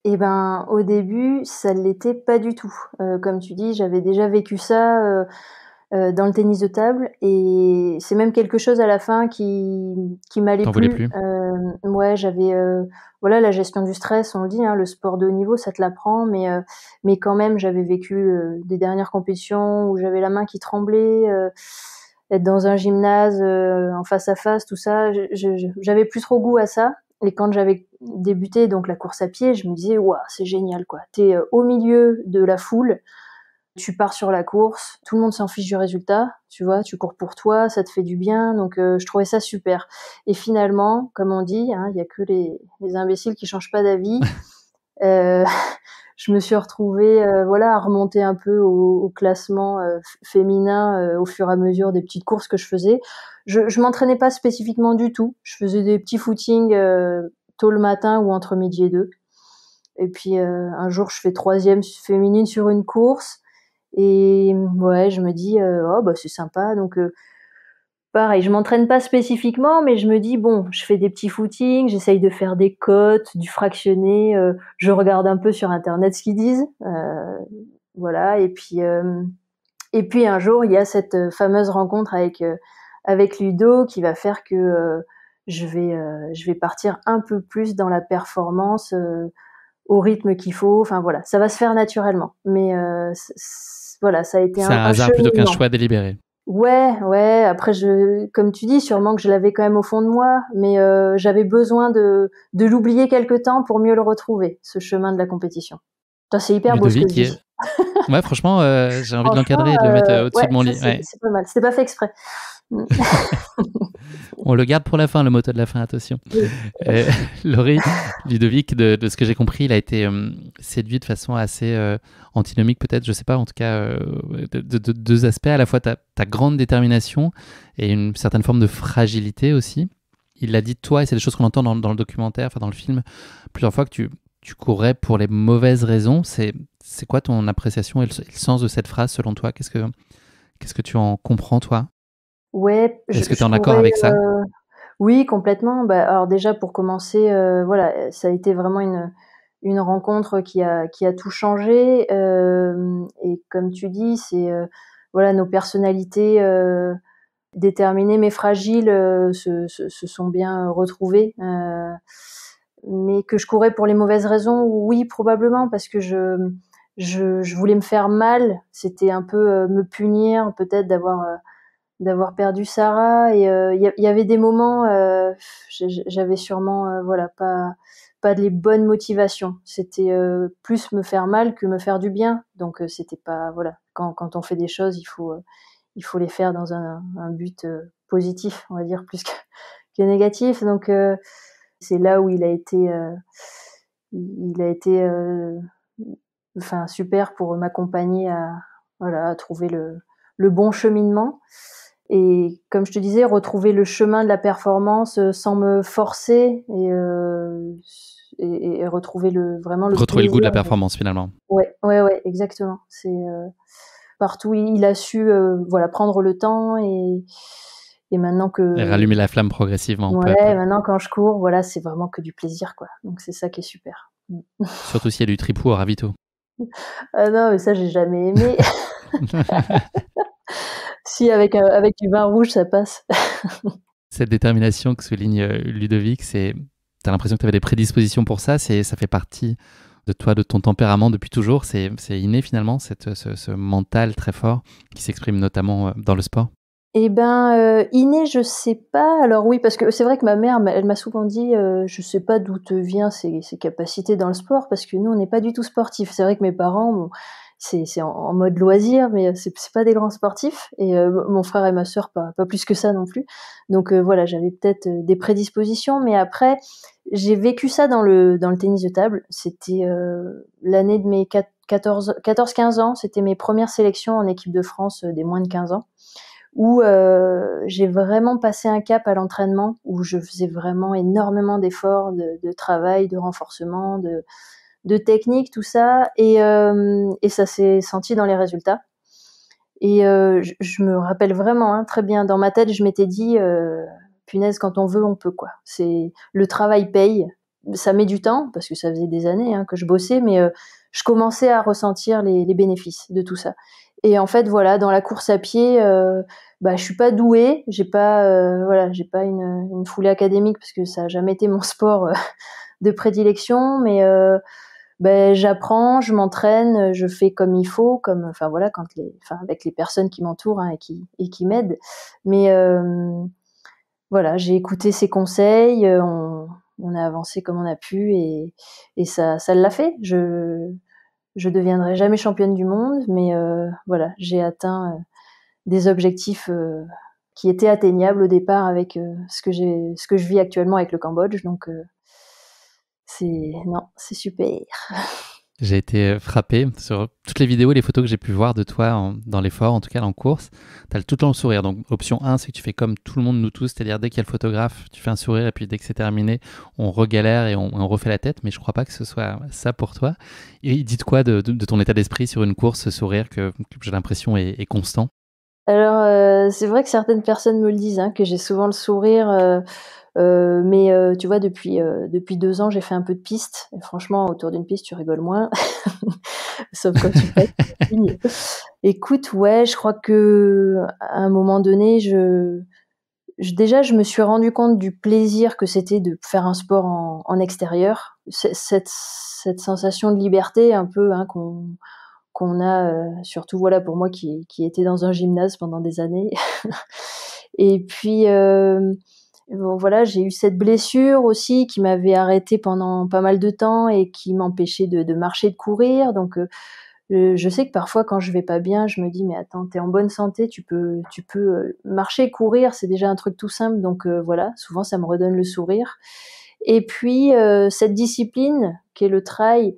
Et ben, au début, ça l'était pas du tout. Comme tu dis, j'avais déjà vécu ça, dans le tennis de table et c'est même quelque chose à la fin qui m'allait T'en voulais plus. plus? Ouais, j'avais, voilà, la gestion du stress, on le dit, hein, le sport de haut niveau, ça te l'apprend, mais quand même, j'avais vécu, des dernières compétitions où j'avais la main qui tremblait, être dans un gymnase, en face à face, tout ça, j'avais plus trop goût à ça et quand j'avais débuté donc la course à pied, je me disais: «Waouh, c'est génial, quoi». Tu es, au milieu de la foule, tu pars sur la course, tout le monde s'en fiche du résultat, tu vois? Tu cours pour toi, ça te fait du bien, donc je trouvais ça super et finalement, comme on dit, hein, il y a que les imbéciles qui changent pas d'avis. Heu, je me suis retrouvée, voilà, à remonter un peu au classement, féminin, au fur et à mesure des petites courses que je faisais. Je m'entraînais pas spécifiquement du tout. Je faisais des petits footings, tôt le matin ou entre midi et 2. Et puis, un jour, je fais 3e féminine sur une course et ouais, je me dis, «Oh bah, c'est sympa», donc pareil, je m'entraîne pas spécifiquement, mais je me dis: «Bon, je fais des petits footings, j'essaye de faire des cotes, du fractionné», je regarde un peu sur internet ce qu'ils disent, voilà et puis un jour, il y a cette, fameuse rencontre avec Ludo qui va faire que, je vais partir un peu plus dans la performance, au rythme qu'il faut, enfin voilà, ça va se faire naturellement. Mais voilà, ça a été C'est un un hasard plutôt qu'un cheminement. choix délibéré. Ouais. Après, comme tu dis, sûrement que je l'avais quand même au fond de moi, mais j'avais besoin de l'oublier quelque temps pour mieux le retrouver, ce chemin de la compétition. Putain, c'est hyper beau ce que Ludovic, je dis. ouais, franchement, j'ai envie de Franchement, l'encadrer et de le mettre au-dessus ouais, de mon ça lit. Ouais. c'est pas mal. C'était pas fait exprès. On le garde pour la fin, le motto de la fin, attention. Oui. Laurie, Ludovic, de ce que j'ai compris, il a été séduit de façon assez antinomique peut-être, je sais pas, en tout cas, de deux aspects, à la fois ta grande détermination et une certaine forme de fragilité aussi. Il l'a dit de toi, et c'est des choses qu'on entend dans le documentaire, enfin dans le film, plusieurs fois, que tu courais pour les mauvaises raisons. C'est quoi ton appréciation et le sens de cette phrase selon toi? Qu'est-ce que tu en comprends, toi? Ouais, Est-ce que tu es je en accord courais, avec ça? oui, complètement. Bah, alors déjà pour commencer, voilà, ça a été vraiment une rencontre qui a tout changé, et comme tu dis, c'est, voilà, nos personnalités, déterminées mais fragiles, se sont bien retrouvées, mais que je courais pour les mauvaises raisons, oui, probablement parce que je voulais me faire mal. C'était un peu, me punir peut-être d'avoir perdu Sarah, et y avait des moments, j'avais sûrement, voilà, pas les bonnes motivations. C'était plus me faire mal que me faire du bien. Donc c'était pas, voilà, quand on fait des choses, il faut les faire dans un but positif, on va dire, plus que négatif. Donc c'est là où il a été enfin super pour m'accompagner à, voilà, à trouver le bon cheminement. Et comme je te disais, retrouver le chemin de la performance sans me forcer, et retrouver vraiment le Retrouver le goût de plaisir. la performance finalement. Ouais, exactement. C'est partout il a su, voilà, prendre le temps, et maintenant Et que rallumer la flamme progressivement, peu à peu. ouais, maintenant quand je cours, voilà, c'est vraiment que du plaisir, quoi. Donc c'est ça qui est super. Surtout s'il y a du tripou au ravito. Ah non, mais ça j'ai jamais aimé. Si avec du vin rouge, ça passe. Cette détermination que souligne Ludovic, t'as l'impression que tu avais des prédispositions pour ça, ça fait partie de toi, de ton tempérament depuis toujours, c'est inné finalement, ce mental très fort qui s'exprime notamment dans le sport. Eh ben, inné, je sais pas. Alors oui, parce que c'est vrai que ma mère, elle m'a souvent dit, «Je sais pas d'où te vient ces capacités dans le sport», parce que nous, on n'est pas du tout sportifs. C'est vrai que mes parents, bon, c'est en mode loisir, mais c'est pas des grands sportifs, et mon frère et ma sœur, pas plus que ça non plus. Donc voilà, j'avais peut-être, des prédispositions, mais après, j'ai vécu ça dans le tennis de table. C'était, l'année de mes 14-15 ans. C'était mes premières sélections en équipe de France, des moins de 15 ans, où j'ai vraiment passé un cap à l'entraînement, où je faisais vraiment énormément d'efforts, de travail, de renforcement, de technique, tout ça, et ça s'est senti dans les résultats. Et je me rappelle vraiment, hein, très bien, dans ma tête, je m'étais dit, punaise, quand on veut, on peut, quoi. C'est le travail paye. Ça met du temps parce que ça faisait des années, hein, que je bossais, mais je commençais à ressentir les bénéfices de tout ça. Et en fait, voilà, dans la course à pied, bah, je suis pas douée, voilà, j'ai pas une foulée académique parce que ça a jamais été mon sport de prédilection, mais j'apprends, je m'entraîne, je fais comme il faut, enfin voilà, avec les personnes qui m'entourent, hein, et qui m'aident. Mais voilà, j'ai écouté ses conseils, on a avancé comme on a pu, et ça l'a fait. Je deviendrai jamais championne du monde, mais voilà, j'ai atteint des objectifs qui étaient atteignables au départ avec ce que je vis actuellement avec le Cambodge. Donc c'est super. J'ai été frappé sur toutes les vidéos et les photos que j'ai pu voir de toi dans l'effort, en tout cas en course. Tu as tout le temps le sourire. Donc, option 1, c'est que tu fais comme tout le monde, nous tous, c'est-à-dire dès qu'il y a le photographe, tu fais un sourire, et puis dès que c'est terminé, on regalère et on refait la tête. Mais je crois pas que ce soit ça pour toi. Et dites quoi de ton état d'esprit sur une course, ce sourire que j'ai l'impression est constant? Alors, c'est vrai que certaines personnes me le disent, hein, que j'ai souvent le sourire, mais tu vois, depuis 2 ans, j'ai fait un peu de piste, et franchement, autour d'une piste, tu rigoles moins, sauf quand tu passes la ligne. Écoute, ouais, je crois qu'à un moment donné, déjà, je me suis rendu compte du plaisir que c'était de faire un sport en extérieur. Cette sensation de liberté un peu, hein, qu'on a, surtout voilà pour moi qui était dans un gymnase pendant des années. Et puis bon, voilà, j'ai eu cette blessure aussi qui m'avait arrêtée pendant pas mal de temps et qui m'empêchait de marcher, de courir. Donc je sais que parfois quand je vais pas bien, je me dis mais attends, t'es en bonne santé, tu peux marcher, courir, c'est déjà un truc tout simple. Donc voilà, souvent ça me redonne le sourire. Et puis cette discipline qui est le trail,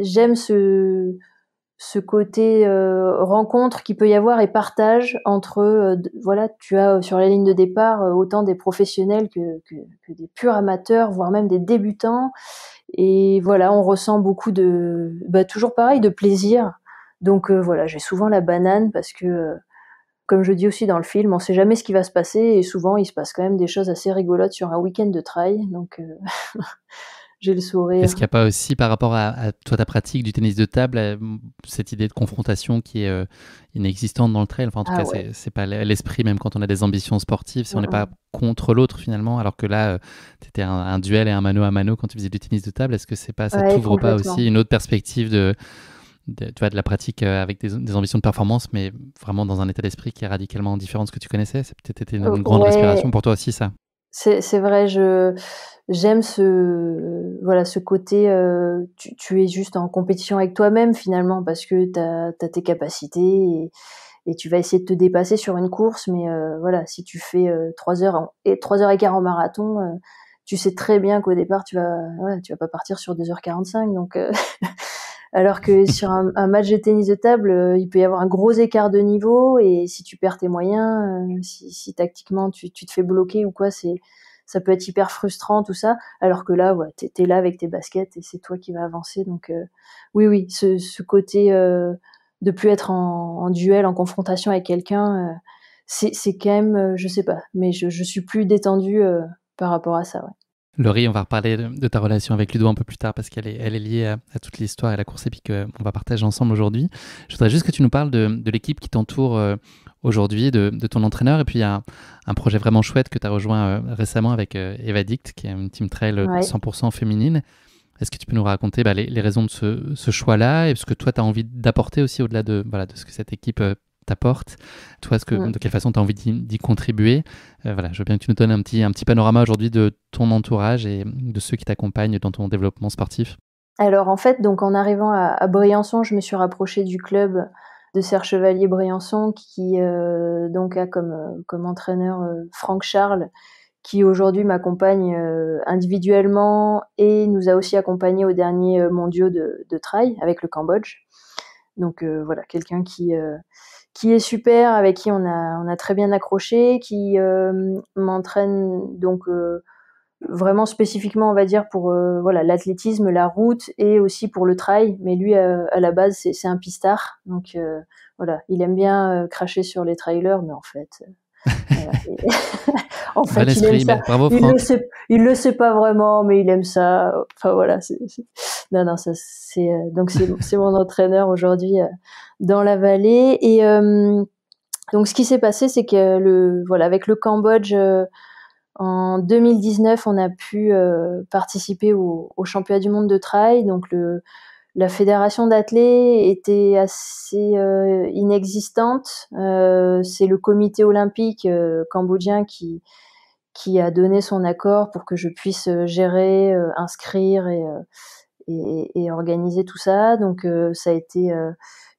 j'aime ce côté rencontre qu'il peut y avoir et partage entre voilà, tu as sur la ligne de départ autant des professionnels que des purs amateurs, voire même des débutants. Et voilà, on ressent beaucoup toujours pareil, de plaisir. Donc voilà, j'ai souvent la banane parce que comme je dis aussi dans le film, on sait jamais ce qui va se passer et souvent il se passe quand même des choses assez rigolotes sur un week-end de trail. Donc j'ai le Est-ce sourire. qu'il n'y a pas aussi, par rapport à toi, ta pratique du tennis de table, cette idée de confrontation qui est inexistante dans le trail? Enfin, en tout Ah cas, ouais. c'est pas l'esprit, même quand on a des ambitions sportives, si on n'est pas Mm. contre l'autre finalement, alors que là, tu étais un duel et un mano à mano quand tu faisais du tennis de table. Est-ce que c'est pas, ça Ouais, t'ouvre pas complètement. aussi une autre perspective tu vois, de la pratique avec des ambitions de performance, mais vraiment dans un état d'esprit qui est radicalement différent de ce que tu connaissais? C'est peut-être été une grande respiration Ouais, pour toi aussi, ça. c'est vrai, j'aime ce côté, tu es juste en compétition avec toi-même finalement parce que t'as tes capacités et tu vas essayer de te dépasser sur une course. Mais voilà, si tu fais 3 heures 3h15 en marathon, tu sais très bien qu'au départ tu vas pas partir sur 2h45. Donc alors que sur un match de tennis de table, il peut y avoir un gros écart de niveau et si tu perds tes moyens, si tactiquement tu te fais bloquer ou quoi, ça peut être hyper frustrant tout ça. Alors que là, ouais, t'es là avec tes baskets et c'est toi qui vas avancer. Donc oui, ce côté de plus être en duel, en confrontation avec quelqu'un, c'est quand même, je sais pas, mais je suis plus détendue par rapport à ça. Ouais. Laurie, on va reparler de ta relation avec Ludo un peu plus tard parce elle est liée à toute l'histoire et la course épique qu'on va partager ensemble aujourd'hui. Je voudrais juste que tu nous parles de l'équipe qui t'entoure aujourd'hui, de ton entraîneur. Et puis, il y a un projet vraiment chouette que tu as rejoint récemment avec Eva Dict, qui est une team trail Ouais. 100% féminine. Est-ce que tu peux nous raconter les raisons de ce choix-là et ce que toi, tu as envie d'apporter aussi au-delà de ce que cette équipe t'apporte? Toi, Mm. de quelle façon tu as envie d'y contribuer? Voilà, je veux bien que tu nous donnes un petit panorama aujourd'hui de ton entourage et de ceux qui t'accompagnent dans ton développement sportif. Alors en fait, donc en arrivant à Briançon, je me suis rapprochée du club de Serre Chevalier Briançon qui donc a comme entraîneur Franck Charles, qui aujourd'hui m'accompagne individuellement et nous a aussi accompagnés aux derniers mondiaux de trail avec le Cambodge. Donc voilà, quelqu'un qui est super, avec qui on a très bien accroché, qui m'entraîne donc vraiment spécifiquement, on va dire, pour voilà, l'athlétisme, la route et aussi pour le trail. Mais lui, à la base, c'est un pistard. Donc voilà, il aime bien cracher sur les trailers, mais en fait, voilà. En Bon fait, il aime esprit, ça. mais bravo Franck. Il le sait pas vraiment, mais il aime ça. Enfin voilà, non, ça c'est donc c'est mon entraîneur aujourd'hui dans la vallée. Et donc ce qui s'est passé, c'est que voilà, avec le Cambodge. En 2019, on a pu participer au championnat du monde de trail. Donc la fédération d'athlètes était assez inexistante. C'est le comité olympique cambodgien qui a donné son accord pour que je puisse gérer, inscrire et organiser tout ça. Donc ça a été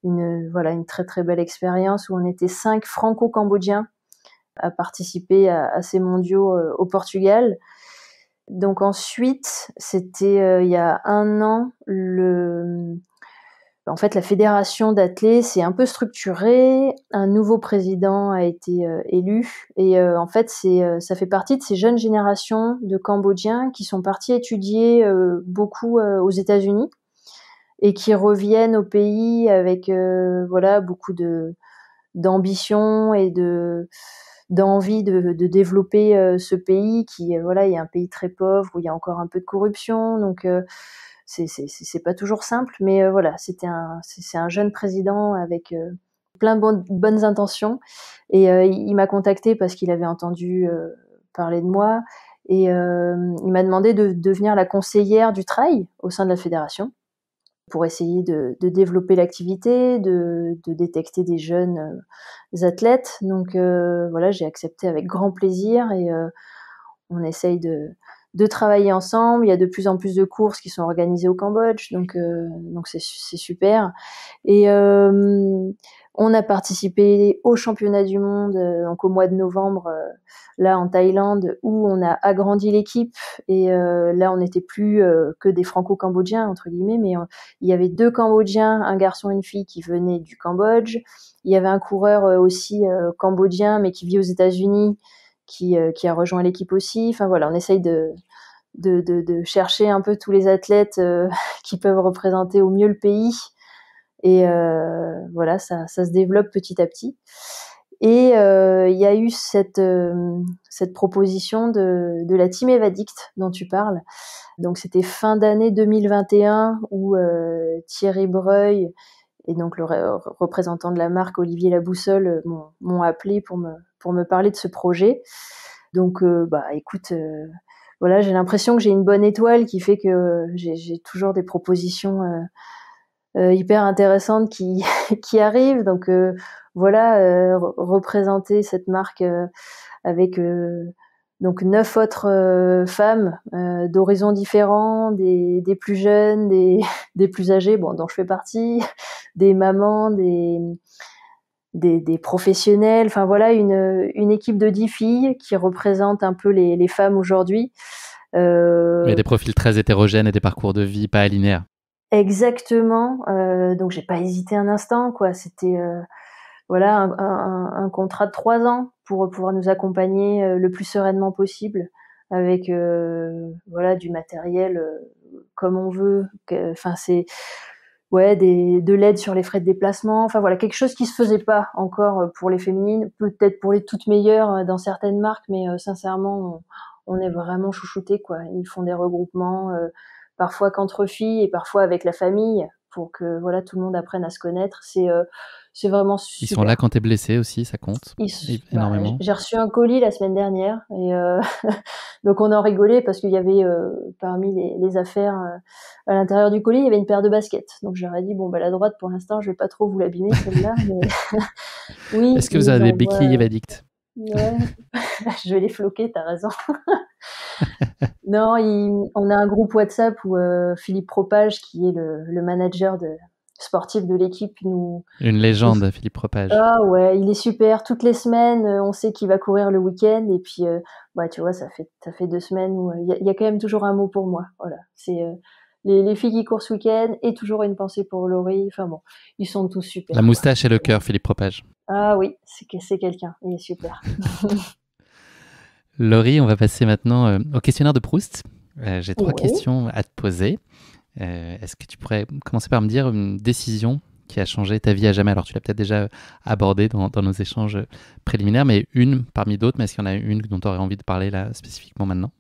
une très très belle expérience où on était 5 franco-cambodgiens à participer à ces mondiaux au Portugal. Donc ensuite, c'était il y a un an, en fait, la fédération d'athlètes s'est un peu structurée. Un nouveau président a été élu. Et en fait, ça fait partie de ces jeunes générations de Cambodgiens qui sont partis étudier beaucoup aux États-Unis et qui reviennent au pays avec voilà, beaucoup d'ambition et d'envie de développer ce pays qui voilà, est un pays très pauvre où il y a encore un peu de corruption. Donc c'est pas toujours simple, mais voilà, c'est un jeune président avec plein de bonnes intentions. Et il m'a contacté parce qu'il avait entendu parler de moi et il m'a demandé de devenir la conseillère du trail au sein de la fédération. pour essayer de développer l'activité, de détecter des jeunes athlètes. Donc voilà, j'ai accepté avec grand plaisir et on essaye de travailler ensemble. Il y a de plus en plus de courses qui sont organisées au Cambodge, donc c'est super. Et on a participé au championnat du monde donc au mois de novembre là en Thaïlande, où on a agrandi l'équipe et là on n'était plus que des franco-cambodgiens entre guillemets, mais il y avait 2 Cambodgiens, un garçon et une fille qui venaient du Cambodge. Il y avait un coureur aussi cambodgien mais qui vit aux États-Unis qui a rejoint l'équipe aussi. Enfin voilà, on essaye de chercher un peu tous les athlètes qui peuvent représenter au mieux le pays. Et voilà, ça se développe petit à petit. Et il y a eu cette proposition de la Team Evadict dont tu parles. Donc c'était fin d'année 2021 où Thierry Breuil et donc le représentant de la marque Olivier Laboussole m'ont appelé pour me parler de ce projet. Donc écoute, voilà, j'ai l'impression que j'ai une bonne étoile qui fait que j'ai toujours des propositions hyper intéressantes qui qui arrivent. Donc voilà, représenter cette marque avec donc 9 autres femmes d'horizons différents, des plus jeunes, des plus âgées, bon, dont je fais partie, des mamans, des professionnels. Enfin voilà, une équipe de 10 filles qui représente un peu les femmes aujourd'hui. Il y a des profils très hétérogènes et des parcours de vie pas linéaires. Exactement. Donc j'ai pas hésité un instant, quoi. C'était voilà un contrat de 3 ans pour pouvoir nous accompagner le plus sereinement possible avec voilà du matériel comme on veut. Enfin c'est de l'aide sur les frais de déplacement. Enfin voilà, quelque chose qui se faisait pas encore pour les féminines, peut-être pour les toutes meilleures dans certaines marques, mais sincèrement on est vraiment chouchoutés, quoi. Ils font des regroupements parfois qu'entre filles et parfois avec la famille pour que voilà tout le monde apprenne à se connaître. C'est vraiment super. Ils sont là quand t'es blessé aussi, ça compte énormément. J'ai reçu un colis la semaine dernière et donc on en rigolait parce qu'il y avait parmi les affaires à l'intérieur du colis, il y avait une paire de baskets. Donc j'aurais dit bon la droite pour l'instant je vais pas trop vous l'abîmer celle-là. Mais oui. Est-ce que vous avez des béquilles Evadict? Ouais, je vais les floquer, t'as raison. Non, on a un groupe WhatsApp où Philippe Propage, qui est le manager sportif de l'équipe, Une légende, Philippe Propage. Ah ouais, il est super. Toutes les semaines, on sait qu'il va courir le week-end et puis tu vois, ça fait 2 semaines où il y a quand même toujours un mot pour moi. Voilà, c'est les filles qui courent ce week-end et toujours une pensée pour Laurie. Enfin bon, ils sont tous super. La moustache et le cœur, Philippe Propage. Ah oui, c'est quelqu'un. Il est super. Laurie, on va passer maintenant au questionnaire de Proust. J'ai 3 questions à te poser. Est-ce que tu pourrais commencer par me dire une décision qui a changé ta vie à jamais? Alors, tu l'as peut-être déjà abordé dans nos échanges préliminaires, mais une parmi d'autres, mais est-ce qu'il y en a une dont tu aurais envie de parler là spécifiquement maintenant?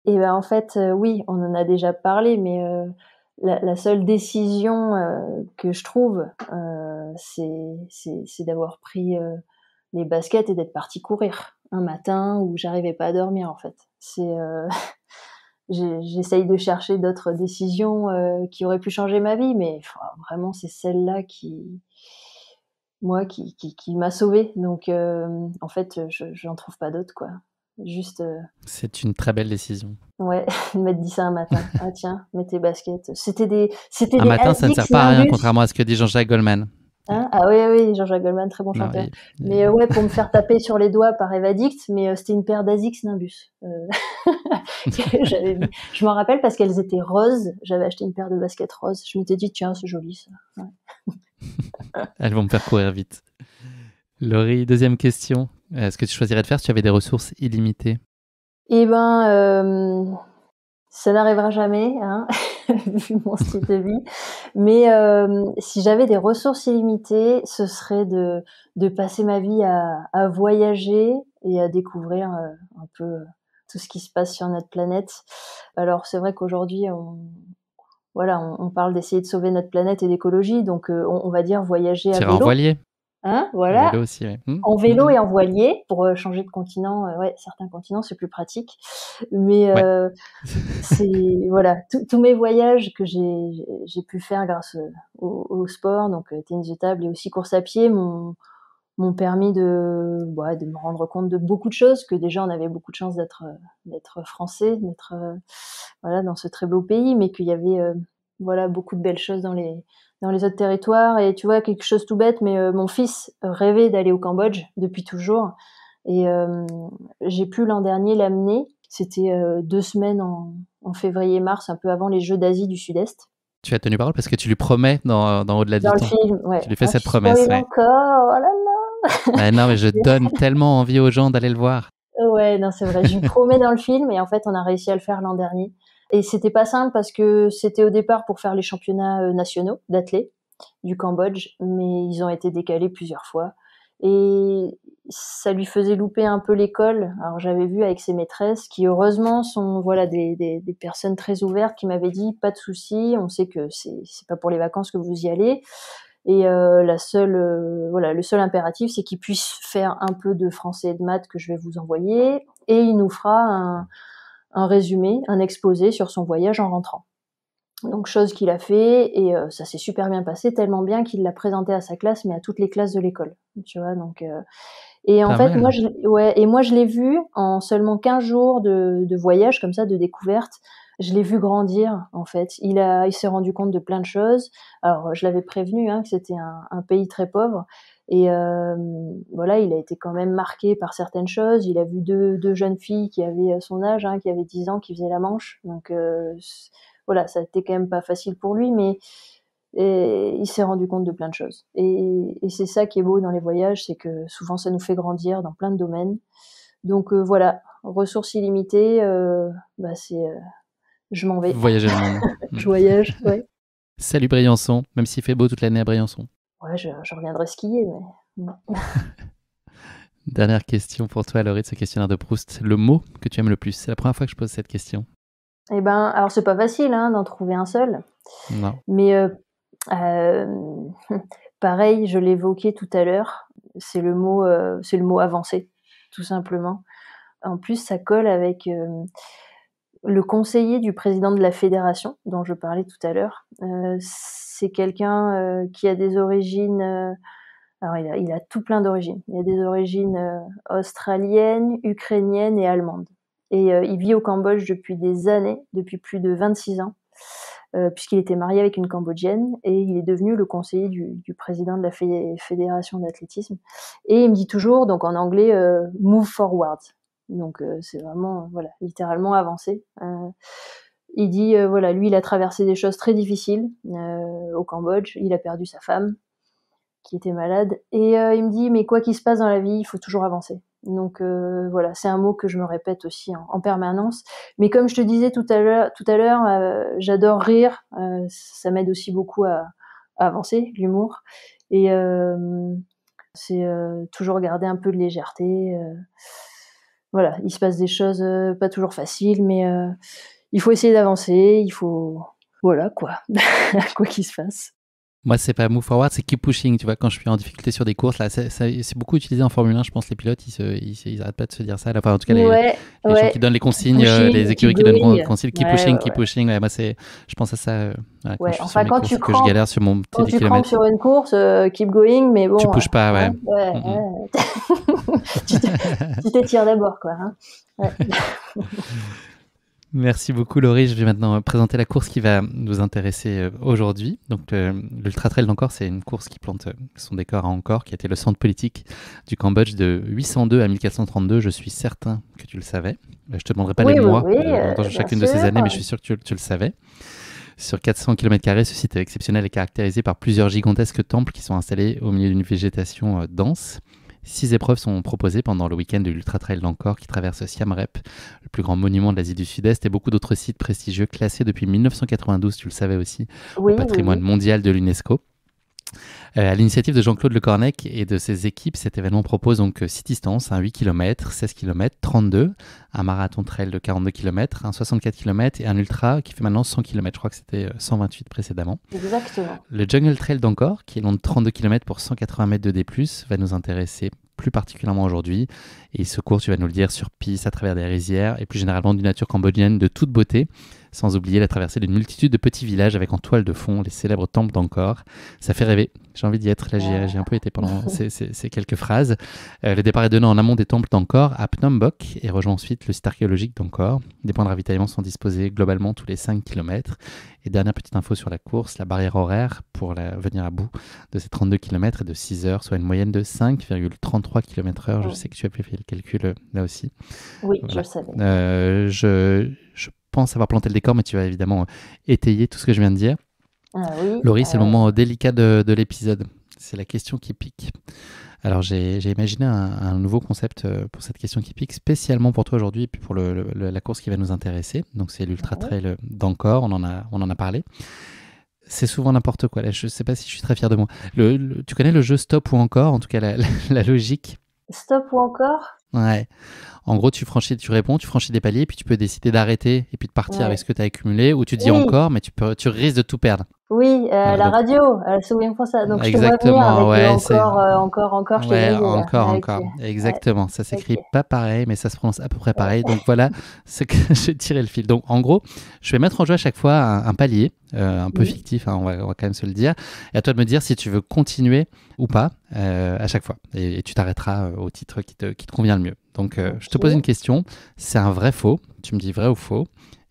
Et en fait, oui, on en a déjà parlé, mais la seule décision que je trouve, c'est d'avoir pris les baskets et d'être partie courir un matin où j'arrivais pas à dormir, en fait. J'essaye de chercher d'autres décisions qui auraient pu changer ma vie, mais vraiment c'est celle-là qui m'a sauvée. Donc en fait, j'en trouve pas d'autres, quoi. Juste C'est une très belle décision. ouais, il m'a dit ça un matin. Ah tiens, mets tes baskets. C'était Un des matin, ça ne sert pas à rien, contrairement à ce que dit Jean-Jacques Goldman. Hein, ah oui, Jean-Jacques Goldman, très bon chanteur. Mais ouais, pour me faire taper sur les doigts par Evadict, mais c'était une paire d'Asics Nimbus. Je m'en rappelle parce qu'elles étaient roses. J'avais acheté une paire de baskets roses. Je m'étais dit, tiens, c'est joli ça. Ouais. Elles vont me faire courir vite. Laurie, deuxième question. Ce que tu choisirais de faire si tu avais des ressources illimitées? Eh ça n'arrivera jamais, hein, vu mon style de vie. Mais si j'avais des ressources illimitées, ce serait de passer ma vie à voyager et à découvrir un peu tout ce qui se passe sur notre planète. Alors c'est vrai qu'aujourd'hui, on parle d'essayer de sauver notre planète et d'écologie, donc on va dire voyager à vélo. Tirer en voilier? Hein, En voilà. vélo aussi, ouais. En vélo et en voilier pour changer de continent. Ouais, certains continents, c'est plus pratique. Mais Ouais. c'est voilà, tous mes voyages que j'ai pu faire grâce au sport, donc tennis de table et aussi course à pied, m'ont permis de me rendre compte de beaucoup de choses, que déjà on avait beaucoup de chance d'être français, d'être voilà, dans ce très beau pays, mais qu'il y avait voilà, beaucoup de belles choses dans les autres territoires. Et tu vois, quelque chose tout bête, mais mon fils rêvait d'aller au Cambodge depuis toujours. Et j'ai pu l'an dernier l'amener. C'était 2 semaines en février-mars, un peu avant les Jeux d'Asie du Sud-Est. Tu as tenu parole parce que tu lui promets dans Au-delà Dans du le temps. film, ouais. Tu lui fais Ah, cette tu promesse, spoil ouais. encore, oh là là. Ah non, mais je donne tellement envie aux gens d'aller le voir. Ouais, non, c'est vrai. Je lui promets dans le film, et en fait, on a réussi à le faire l'an dernier. Et c'était pas simple parce que c'était au départ pour faire les championnats nationaux d'athlé du Cambodge, mais ils ont été décalés plusieurs fois. Et ça lui faisait louper un peu l'école. Alors j'avais vu avec ses maîtresses, qui heureusement sont voilà des personnes très ouvertes, qui m'avaient dit pas de souci, on sait que c'est pas pour les vacances que vous y allez. Et le seul impératif, c'est qu'il puisse faire un peu de français et de maths que je vais vous envoyer, et il nous fera un résumé, un exposé sur son voyage en rentrant. Donc chose qu'il a fait, et ça s'est super bien passé, tellement bien qu'il l'a présenté à sa classe, mais à toutes les classes de l'école. Tu vois, donc et en Pas fait, mal. moi je l'ai vu en seulement 15 jours de voyage comme ça, de découverte. Je l'ai vu grandir, en fait. Il s'est rendu compte de plein de choses. Alors, je l'avais prévenu, hein, que c'était un pays très pauvre. Et voilà, il a été quand même marqué par certaines choses. Il a vu deux jeunes filles qui avaient son âge, hein, qui avaient 10 ans, qui faisaient la manche. Donc, voilà, ça a été quand même pas facile pour lui, mais il s'est rendu compte de plein de choses. Et c'est ça qui est beau dans les voyages, c'est que souvent ça nous fait grandir dans plein de domaines. Donc voilà, ressources illimitées, c'est je m'en vais, Voyager le monde. je voyage, ouais. Salut Briançon, même s'il fait beau toute l'année à Briançon. Ouais, je reviendrai skier, mais Dernière question pour toi, Laurie, de ce questionnaire de Proust. Le mot que tu aimes le plus? C'est la première fois que je pose cette question. Eh ben, alors c'est pas facile, hein, d'en trouver un seul, Non. mais euh, pareil, je l'évoquais tout à l'heure, c'est le mot avancé, tout simplement. En plus, ça colle avec le conseiller du président de la fédération, dont je parlais tout à l'heure. C'est quelqu'un qui a des origines. Alors, il a tout plein d'origines. Il a des origines australiennes, ukrainiennes et allemandes. Et il vit au Cambodge depuis des années, depuis plus de 26 ans, puisqu'il était marié avec une Cambodgienne, et il est devenu le conseiller du président de la fédération d'athlétisme. Et il me dit toujours, donc en anglais, move forward. Donc c'est vraiment, voilà, littéralement avancé. Il dit, voilà, lui, il a traversé des choses très difficiles au Cambodge. Il a perdu sa femme, qui était malade. Et il me dit, mais quoi qu'il se passe dans la vie, il faut toujours avancer. Donc voilà, c'est un mot que je me répète aussi en permanence. Mais comme je te disais tout à l'heure, j'adore rire. Ça m'aide aussi beaucoup à avancer, l'humour. Et c'est toujours garder un peu de légèreté. Voilà, il se passe des choses pas toujours faciles, mais il faut essayer d'avancer. Il faut, voilà quoi, quoi qu'il se fasse. Moi, c'est pas move forward, c'est keep pushing. Tu vois, quand je suis en difficulté sur des courses, là, c'est beaucoup utilisé en Formule 1. Je pense les pilotes, ils arrêtent pas de se dire ça. Enfin, en tout cas, les gens qui donnent les consignes, pushing, les écuries qui donnent les consignes, keep pushing, keep ouais. pushing. Ouais, moi, je pense à ça quand je suis sur mes quand courses, tu que je galère sur mon quand petit tu crampes kilomètre. sur une course, keep going, mais bon. Tu pushes pas, ouais. Ouais. Tu t'étires d'abord, quoi. Hein. Ouais. Merci beaucoup, Laurie. Je vais maintenant présenter la course qui va nous intéresser aujourd'hui. Donc, l'Ultra Trail d'Angkor, c'est une course qui plante son décor à Angkor, qui a été le centre politique du Cambodge de 802 à 1432. Je suis certain que tu le savais. Je te demanderai pas les mois dans chacune de ces années, mais je suis sûr que tu le savais. Sur 400 km², ce site exceptionnel est caractérisé par plusieurs gigantesques temples qui sont installés au milieu d'une végétation dense. 6 épreuves sont proposées pendant le week-end de l'Ultra Trail d'Angkor qui traverse Siem Reap, le plus grand monument de l'Asie du Sud-Est, et beaucoup d'autres sites prestigieux classés depuis 1992, tu le savais aussi, au patrimoine mondial de l'UNESCO. À l'initiative de Jean-Claude Lecornec et de ses équipes, cet événement propose donc 6 distances, un 8 km, 16 km, 32, un marathon trail de 42 km, un 64 km et un ultra qui fait maintenant 100 km. Je crois que c'était 128 précédemment. Exactement. Le Jungle Trail d'Angkor, qui est long de 32 km pour 180 mètres de D+, va nous intéresser plus particulièrement aujourd'hui. Et ce cours, tu vas nous le dire, sur piste, à travers des rizières et plus généralement d'une nature cambodgienne de toute beauté, sans oublier la traversée d'une multitude de petits villages avec en toile de fond les célèbres temples d'Angkor. Ça fait rêver. J'ai envie d'y être. Là, j'ai un peu été pendant ces quelques phrases. Le départ est donné en amont des temples d'Angkor à Phnom Bok et rejoint ensuite le site archéologique d'Angkor. Des points de ravitaillement sont disposés globalement tous les 5 km. Et dernière petite info sur la course, la barrière horaire pour venir à bout de ces 32 km est de 6 heures, soit une moyenne de 5,33 km/h. Je sais que tu as fait le calcul là aussi. Oui, voilà. Je le savais. Je pense avoir planté le décor, mais tu vas évidemment étayer tout ce que je viens de dire. Oui, Laurie, c'est le moment délicat de l'épisode. C'est la question qui pique. Alors, j'ai imaginé un nouveau concept pour cette question qui pique, spécialement pour toi aujourd'hui et puis pour la course qui va nous intéresser. Donc, c'est l'Ultra Trail d'Angkor, on en a parlé. C'est souvent n'importe quoi. Là, je ne sais pas si je suis très fier de moi. Tu connais le jeu Stop ou Encore, en tout cas la logique? Stop ou Encore? Ouais. En gros, tu réponds, tu franchis des paliers, et puis tu peux décider d'arrêter et puis de partir avec ce que tu as accumulé, ou tu dis encore, mais tu risques de tout perdre. Oui, la radio, souviens pour ça. Donc, exactement, je te vois encore, je encore. Exactement, ça s'écrit pas pareil, mais ça se prononce à peu près pareil. Donc voilà ce que j'ai tiré le fil. Donc en gros, je vais mettre en jeu à chaque fois un palier, un peu fictif, on va quand même se le dire. Et à toi de me dire si tu veux continuer ou pas à chaque fois. Et tu t'arrêteras au titre qui te convient le mieux. Donc je te pose une question, c'est un vrai faux, tu me dis vrai ou faux.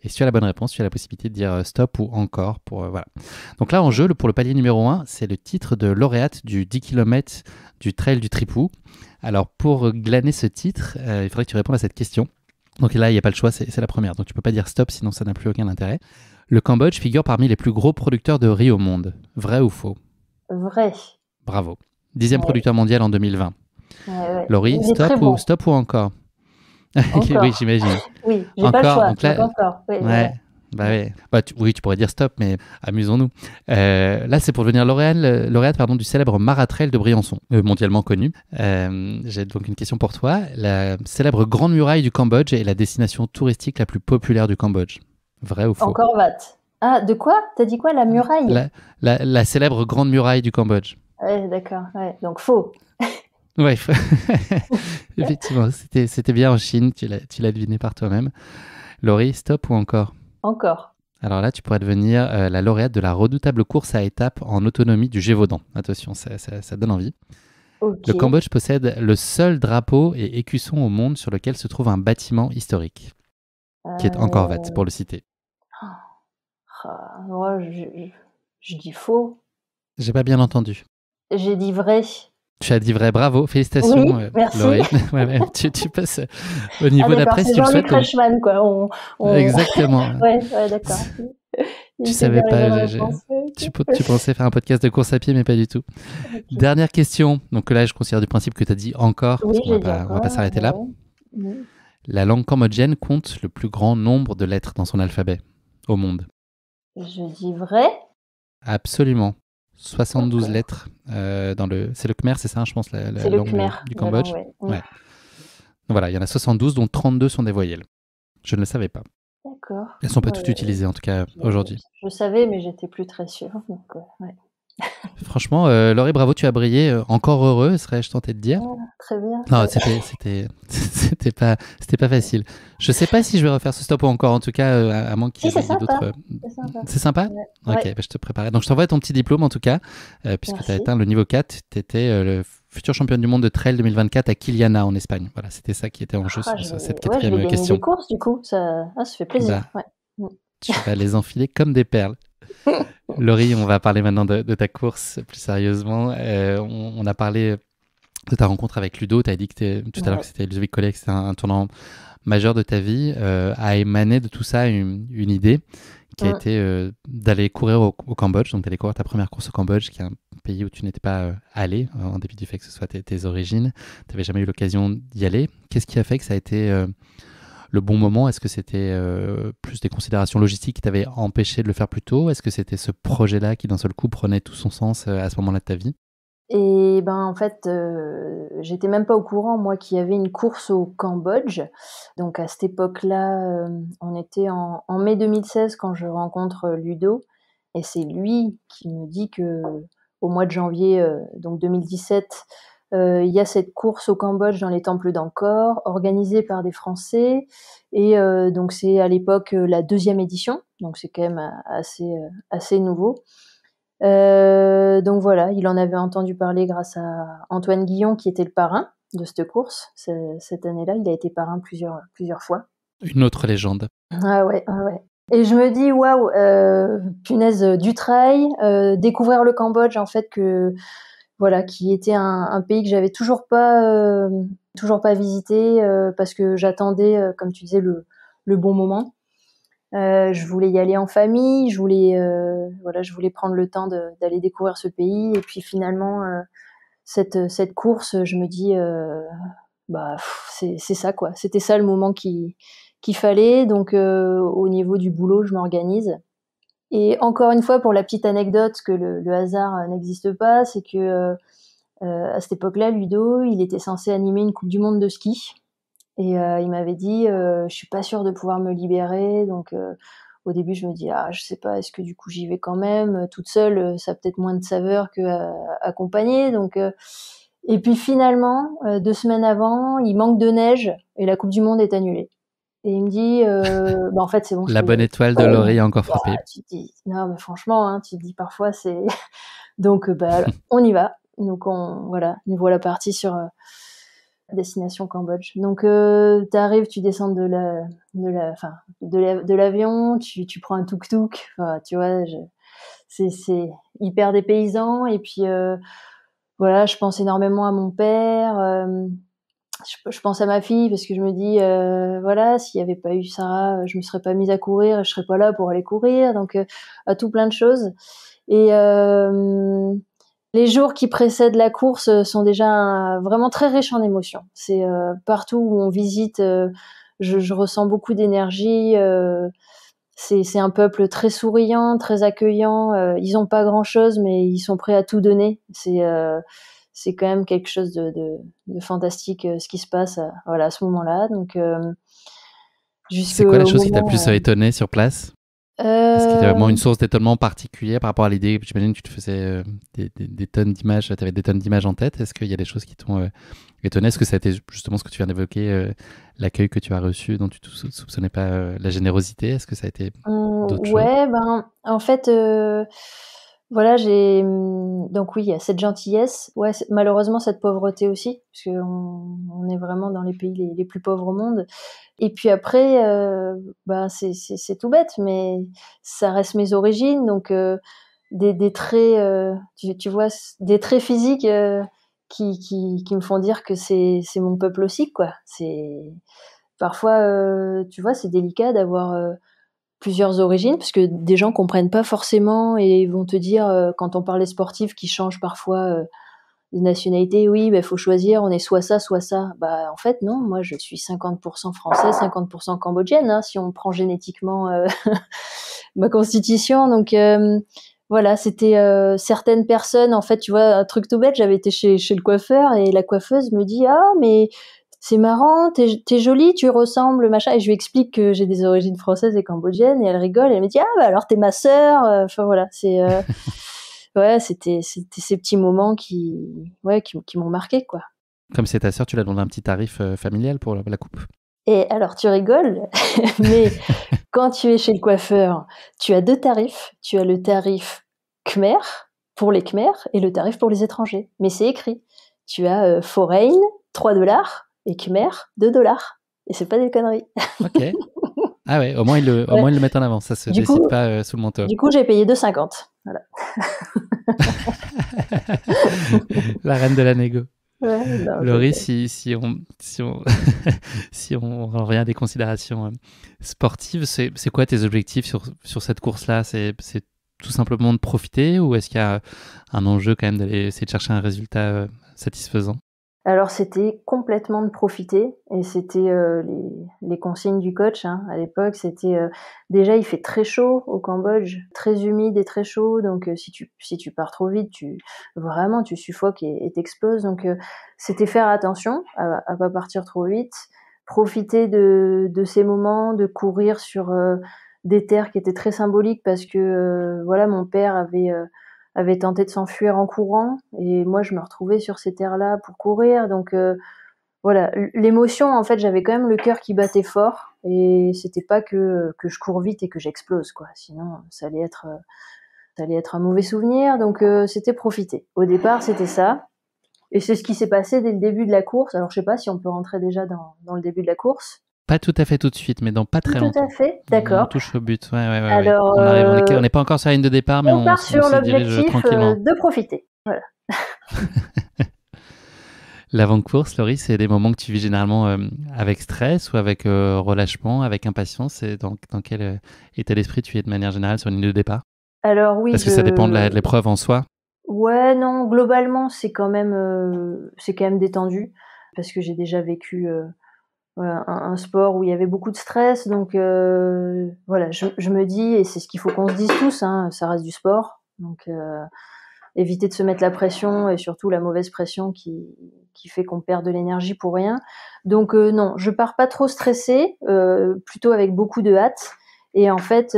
Et si tu as la bonne réponse, tu as la possibilité de dire stop ou encore. Voilà. Donc là, en jeu, pour le palier numéro 1, c'est le titre de lauréate du 10 km du Trail du Tripou. Alors, pour glaner ce titre, il faudrait que tu répondes à cette question. Donc là, il n'y a pas le choix, c'est la première. Donc tu ne peux pas dire stop, sinon ça n'a plus aucun intérêt. Le Cambodge figure parmi les plus gros producteurs de riz au monde. Vrai ou faux? Vrai. Bravo. 10e producteur mondial en 2020. Laurie, stop ou encore? Oui, j'imagine. Oui, j'ai pas le choix. Donc là, encore. Oui, oui, tu pourrais dire stop, mais amusons-nous. Là, c'est pour devenir lauréate du célèbre Maratrail de Briançon, mondialement connu. J'ai donc une question pour toi. La célèbre Grande Muraille du Cambodge est la destination touristique la plus populaire du Cambodge. Vrai ou faux? Encore Vat. Ah, de quoi? T'as dit quoi? La muraille? La célèbre Grande Muraille du Cambodge. Oui, d'accord. Ouais. Donc faux. Ouais, effectivement, c'était bien en Chine, tu l'as deviné par toi-même. Laurie, stop ou encore? Encore. Alors là, tu pourrais devenir la lauréate de la redoutable course à étapes en autonomie du Gévaudan. Attention, ça donne envie. Le Cambodge possède le seul drapeau et écusson au monde sur lequel se trouve un bâtiment historique, qui est Angkor Wat, pour le citer. Moi, je dis faux. J'ai pas bien entendu. J'ai dit vrai. Tu as dit vrai, bravo, félicitations, oui, merci. Laurie. tu passes au niveau d'après si tu le souhaites. C'est Jean-Luc Reichmann, quoi. Exactement. Ouais, d'accord. Tu savais pas, tu pensais faire un podcast de course à pied, mais pas du tout. Okay. Dernière question. Donc là, je considère du principe que tu as dit encore, parce qu'on va pas s'arrêter là. Oui. La langue cambodgienne compte le plus grand nombre de lettres dans son alphabet au monde. Je dis vrai. Absolument. 72 lettres c'est le Khmer, c'est ça, je pense, la langue du Cambodge. Ouais. Voilà, il y en a 72, dont 32 sont des voyelles. Je ne le savais pas. D'accord. Elles ne sont pas toutes utilisées, en tout cas, aujourd'hui. Je savais, mais j'étais plus très sûre. Donc, ouais. Franchement, Laurie, bravo, tu as brillé. Encore heureux, serais-je tenté de dire. Très bien. Non, c'était pas facile. Je sais pas si je vais refaire ce stop ou encore, en tout cas, à moins qu'il y ait d'autres. C'est sympa. Ouais. Ok, je te préparais. Donc, je t'envoie ton petit diplôme, en tout cas, puisque tu as atteint le niveau 4. Tu étais le futur championne du monde de trail 2024 à Kiliana, en Espagne. Voilà, c'était ça qui était en jeu sur cette quatrième question. Des courses, du coup, ça fait plaisir. Tu vas les enfiler comme des perles. Laurie, on va parler maintenant de ta course plus sérieusement. On a parlé de ta rencontre avec Ludo. Tu as dit tout à l'heure que c'était Ludovic Collet, que c'était un tournant majeur de ta vie. A émané de tout ça une idée qui a été d'aller courir au Cambodge. Donc, d'aller courir ta première course au Cambodge, qui est un pays où tu n'étais pas allé, en dépit du fait que ce soit tes origines. Tu n'avais jamais eu l'occasion d'y aller. Qu'est-ce qui a fait que ça a été le bon moment? Est-ce que c'était plus des considérations logistiques qui t'avaient empêché de le faire plus tôt? Est-ce que c'était ce projet-là qui d'un seul coup prenait tout son sens à ce moment-là de ta vie? Et ben, en fait, j'étais même pas au courant, moi, qu'il y avait une course au Cambodge. Donc à cette époque-là, on était en mai 2016 quand je rencontre Ludo, et c'est lui qui me dit qu'au mois de janvier, donc 2017, il y a cette course au Cambodge dans les temples d'Angkor, organisée par des Français, et donc c'est à l'époque, la 2e édition, donc c'est quand même assez nouveau. Donc voilà, il en avait entendu parler grâce à Antoine Guillon qui était le parrain de cette course. Cette année-là, il a été parrain plusieurs fois. Une autre légende. Ah ouais, ah ouais. Et je me dis waouh, punaise, du trail, découvrir le Cambodge en fait, voilà, qui était un pays que j'avais toujours pas visité, parce que j'attendais, comme tu disais, le bon moment. Je voulais y aller en famille, je voulais prendre le temps d'aller découvrir ce pays. Et puis finalement, cette course, je me dis, c'est ça quoi. C'était ça le moment qu'il fallait. Donc au niveau du boulot, je m'organise. Et encore une fois, pour la petite anecdote, que le hasard n'existe pas, c'est que à cette époque-là, Ludo, il était censé animer une Coupe du Monde de ski. Et il m'avait dit, je suis pas sûre de pouvoir me libérer. Donc au début je me dis, ah je sais pas, est-ce que du coup j'y vais quand même toute seule, ça a peut-être moins de saveur que accompagnée. Donc et puis finalement, 2 semaines avant, il manque de neige et la Coupe du Monde est annulée. Et il me dit, en fait c'est bon. La bonne étoile de l'oreille a encore frappé. Tu te dis, non mais franchement, hein, tu te dis parfois c'est donc on y va. Donc nous voilà partis sur destination Cambodge. Donc t'arrives, tu descends de l'avion, tu prends un tuk-tuk, enfin, tu vois, c'est hyper dépaysant. Et puis voilà, je pense énormément à mon père, je pense à ma fille, parce que je me dis voilà, s'il y avait pas eu Sarah, je me serais pas mise à courir et je serais pas là pour aller courir. Donc à tout plein de choses. Et les jours qui précèdent la course sont déjà vraiment très riches en émotions. C'est partout où on visite, je ressens beaucoup d'énergie. C'est un peuple très souriant, très accueillant. Ils ont pas grand-chose, mais ils sont prêts à tout donner. C'est quand même quelque chose de fantastique, ce qui se passe à ce moment-là. Donc c'est quoi la chose qui t'a plus étonné sur place? Est-ce qu'il y a vraiment une source d'étonnement particulière par rapport à l'idée? J'imagine que tu te faisais des tonnes d'images, tu avais des tonnes d'images en tête. Est-ce qu'il y a des choses qui t'ont étonné? Est-ce que ça a été justement ce que tu viens d'évoquer, l'accueil que tu as reçu, dont tu ne soupçonnais pas la générosité? Est-ce que ça a été d'autres choses? Ouais, en fait, voilà, donc oui, il y a cette gentillesse. Ouais, malheureusement, cette pauvreté aussi, parce qu'on est vraiment dans les pays les plus pauvres au monde. Et puis après, c'est tout bête, mais ça reste mes origines. Donc des traits, tu vois, des traits physiques qui me font dire que c'est mon peuple aussi, quoi. C'est parfois, tu vois, c'est délicat d'avoir plusieurs origines, parce que des gens comprennent pas forcément et vont te dire, quand on parle des sportifs qui changent parfois de nationalité, oui, faut choisir, on est soit ça, soit ça. En fait, non, moi je suis 50% française, 50% cambodgienne, hein, si on prend génétiquement ma constitution. Donc voilà, c'était certaines personnes, en fait, tu vois, un truc tout bête, j'avais été chez le coiffeur et la coiffeuse me dit, ah, mais c'est marrant, t'es jolie, tu ressembles, machin. Et je lui explique que j'ai des origines françaises et cambodgiennes, et elle rigole, et elle me dit, ah, alors t'es ma sœur. Enfin voilà, c'est ouais, c'était ces petits moments qui m'ont marqué, quoi. Comme c'est ta sœur, tu l'as demandé un petit tarif familial pour la coupe? Et alors tu rigoles, mais quand tu es chez le coiffeur, tu as 2 tarifs. Tu as le tarif Khmer pour les Khmers et le tarif pour les étrangers. Mais c'est écrit. Tu as foreign 3$ et Khmer 2$. Et c'est pas des conneries. Ok. Ah ouais, au moins ils le mettent en avant. Ça se décide pas sous le manteau. Du coup, j'ai payé 2,50. Voilà. La reine de la négo. Ouais, non, Laurie, si on si on revient à des considérations sportives, c'est quoi tes objectifs sur cette course-là? C'est tout simplement de profiter, ou est-ce qu'il y a un enjeu quand même d'aller essayer de chercher un résultat satisfaisant? Alors c'était complètement de profiter et c'était, les consignes du coach, hein, à l'époque, c'était, déjà il fait très chaud au Cambodge, très humide et très chaud donc si tu pars trop vite, tu suffoques et tu exploses donc c'était faire attention à pas partir trop vite, profiter de ces moments, de courir sur, des terres qui étaient très symboliques parce que, voilà, mon père avait tenté de s'enfuir en courant et moi je me retrouvais sur ces terres-là pour courir donc voilà, l'émotion en fait, j'avais quand même le cœur qui battait fort et c'était pas que je cours vite et que j'explose quoi, sinon ça allait être un mauvais souvenir donc c'était profiter. Au départ, c'était ça et c'est ce qui s'est passé dès le début de la course. Alors je sais pas si on peut rentrer déjà dans le début de la course? Pas tout à fait tout de suite, mais dans pas très Tout à longtemps. fait, On d'accord. touche au but. Ouais. Alors, On n'est pas encore sur la ligne de départ, mais on part on sur s'y dirige l'objectif, tranquillement. de profiter. Voilà. L'avant-course, Laurie, c'est des moments que tu vis généralement avec stress ou avec relâchement, avec impatience. C'est dans quel état d'esprit tu es de manière générale sur une ligne de départ? Alors oui, Parce que ça dépend de l'épreuve en soi. Ouais, non, globalement, c'est quand même détendu parce que j'ai déjà vécu, voilà, un sport où il y avait beaucoup de stress donc voilà, je me dis et c'est ce qu'il faut qu'on se dise tous, hein, ça reste du sport donc éviter de se mettre la pression et surtout la mauvaise pression qui fait qu'on perd de l'énergie pour rien. Donc non, je pars pas trop stressée, plutôt avec beaucoup de hâte et en fait,